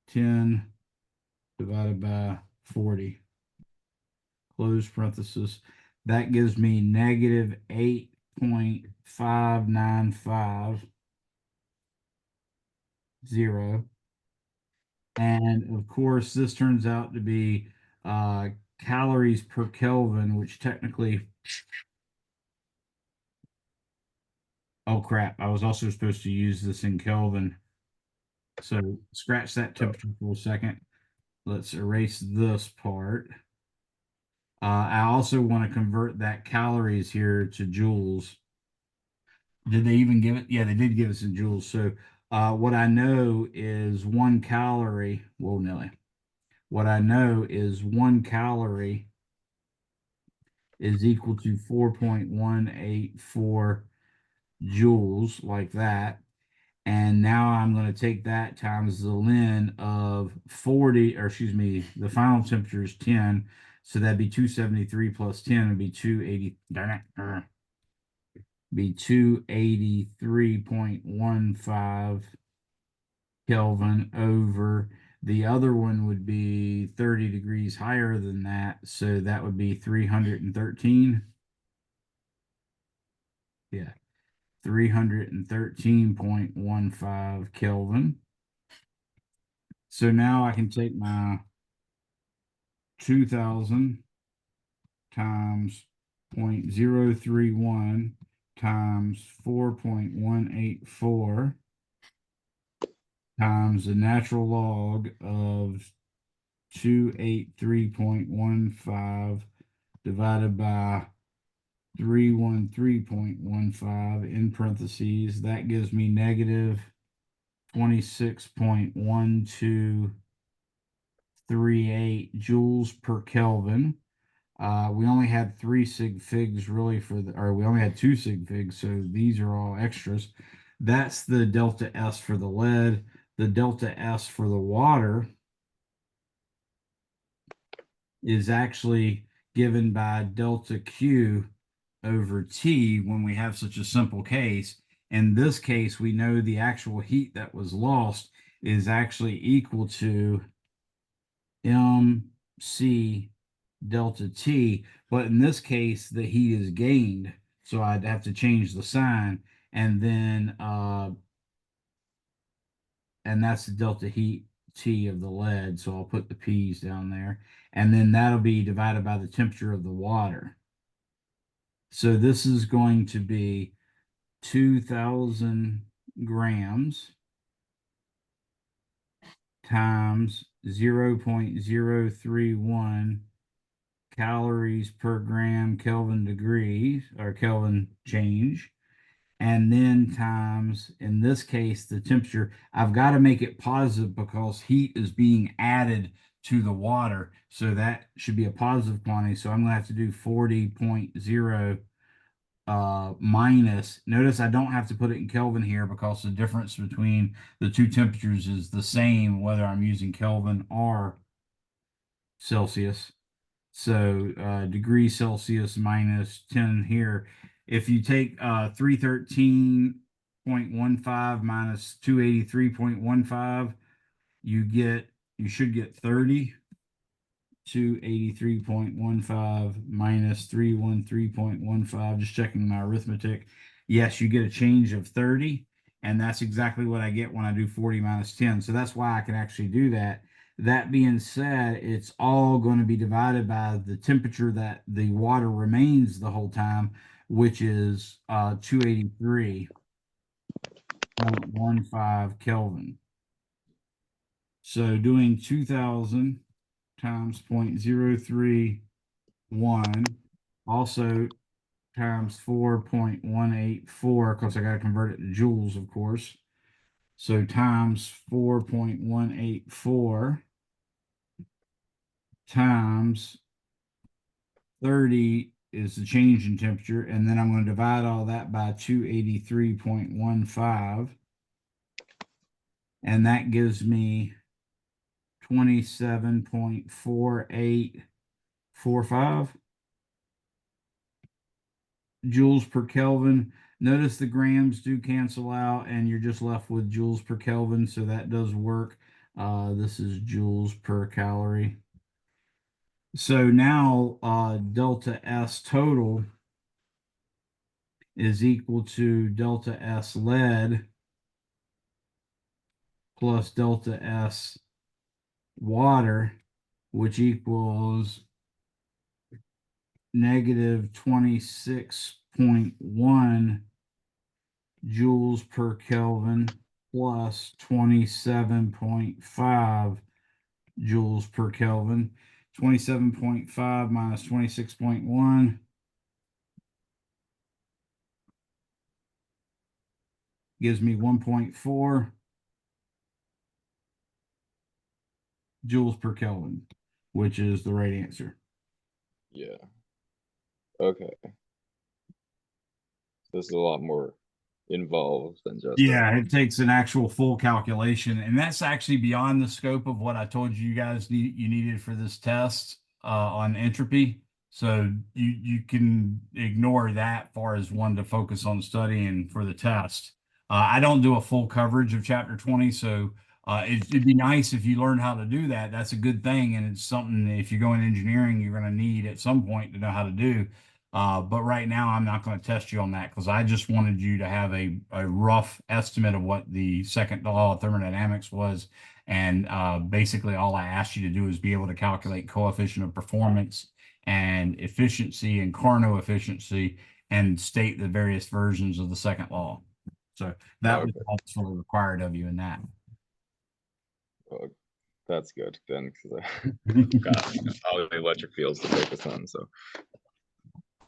10 divided by 40. Close parenthesis. That gives me negative 8.595. And of course, this turns out to be calories per Kelvin, which technically, oh crap, I was also supposed to use this in Kelvin. So scratch that temperature for a second. Let's erase this part. I also want to convert that calories here to joules. Did they even give it? Yeah, they did give us in joules. So what I know is 1 calorie, whoa, Nelly. What I know is 1 calorie is equal to 4.184 joules, like that. And now I'm going to take that times the ln of 40, or excuse me, the final temperature is 10. So that'd be 273 plus 10 would be 280. Be 283.15 Kelvin over. The other one would be 30 degrees higher than that. So that would be 313. Yeah. 313.15 Kelvin. So now I can take my 2,000 times 0.031 times 4.184 times the natural log of 283.15 divided by 313.15 in parentheses. That gives me negative 26.1238 joules per Kelvin. We only had 3 sig figs really or we only had 2 sig figs, so these are all extras. That's the delta S for the lead. The delta S for the water is actually given by delta Q over T when we have such a simple case. In this case, we know the actual heat that was lost is actually equal to MC delta T, but in this case, the heat is gained. So I'd have to change the sign, and then and that's the delta heat T of the lead. So I'll put the P's down there, and then that'll be divided by the temperature of the water. So this is going to be 2,000 grams times 0.031 calories per gram Kelvin degrees or Kelvin change, and then times, in this case, the temperature. I've got to make it positive because heat is being added to the water, so that should be a positive quantity. So I'm going to have to do 40.0 minus. Notice I don't have to put it in Kelvin here because the difference between the two temperatures is the same whether I'm using Kelvin or Celsius. So degrees Celsius minus 10 here. If you take 313.15 minus 283.15, you should get 30. 283.15 minus 313.15, just checking my arithmetic. Yes, you get a change of 30, and that's exactly what I get when I do 40 minus 10. So that's why I can actually do that. That being said, it's all going to be divided by the temperature that the water remains the whole time, which is 283.15 Kelvin. So doing 2,000 times 0.031, also times 4.184, because I got to convert it to joules, of course. So times 4.184 times 30 is the change in temperature, and then I'm going to divide all that by 283.15, and that gives me 27.4845 joules per Kelvin. Notice the grams do cancel out, and you're just left with joules per Kelvin, so that does work. This is joules per calorie. So now delta S total is equal to delta S lead plus delta S water, which equals negative 26.1 joules per Kelvin plus 27.5 joules per Kelvin. 27.5 minus 26.1 gives me 1.4 joules per Kelvin, which is the right answer. Yeah. Okay. This is a lot more involved than just Yeah, it takes an actual full calculation, and that's actually beyond the scope of what I told you guys you needed for this test on entropy. So you can ignore that far as one to focus on studying for the test. I don't do a full coverage of chapter 20, so it'd be nice if you learn how to do that. That's a good thing, and it's something if you go in engineering, you're going to need at some point to know how to do. But right now, I'm not going to test you on that because I just wanted you to have a rough estimate of what the second law of thermodynamics was. And basically, all I asked you to do is be able to calculate coefficient of performance and efficiency and Carnot efficiency and state the various versions of the second law. So that was Okay. all sort of required of you in that. Well, that's good then, because I've got all the electric fields to focus on. So,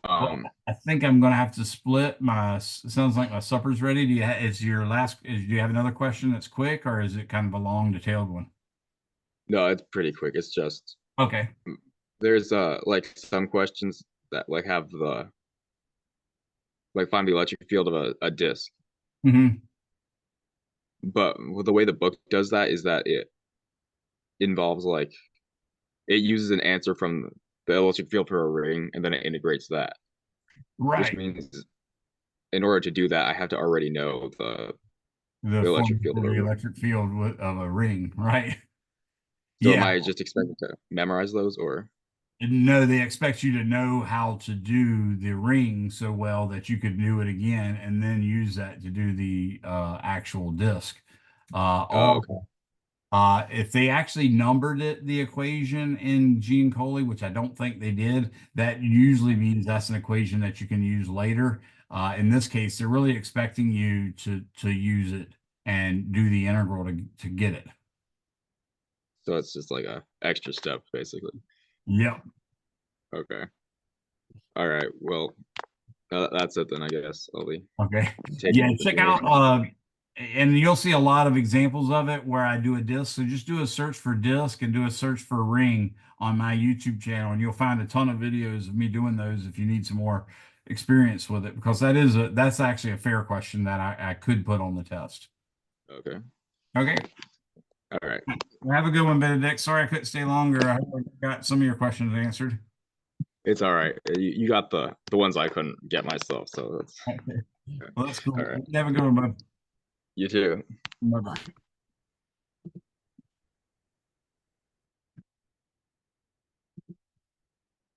Well, I think I'm gonna have to split my. It sounds like my supper's ready. Do you? Is your last? Do you have another question that's quick, or is it kind of a long, detailed one? no, it's pretty quick. It's just Okay. there's like some questions that like have the like find the electric field of a disk. Mm-hmm. But the way the book does that is that it involves like it uses an answer from the electric field for a ring and then it integrates that, which Right. means in order to do that I have to already know the The electric formula field for of a the ring. electric field of a ring, right? So am Yeah. I just expected to memorize those, or No, they expect you to know how to do the ring so well that you could do it again and then use that to do the actual disc. oh, okay. If they actually numbered it, the equation in Gene Coley, which I don't think they did, that usually means that's an equation that you can use later. In this case, they're really expecting you to use it and do the integral to get it. So it's just like a extra step basically. Yep. Okay. All right. Well, that's it then, I guess. I'll be Okay. taking Yeah, it check with me. out and you'll see a lot of examples of it where I do a disc. So just do a search for disc and do a search for ring on my YouTube channel, and you'll find a ton of videos of me doing those if you need some more experience with it, because that's actually a fair question that I could put on the test. Okay. Okay. All right. Well, have a good one, Benedict. Sorry I couldn't stay longer. I hope I got some of your questions answered. It's all right. You got the ones I couldn't get myself, so that's Well, that's cool. all right. Have a good one, bud. You too. Bye-bye.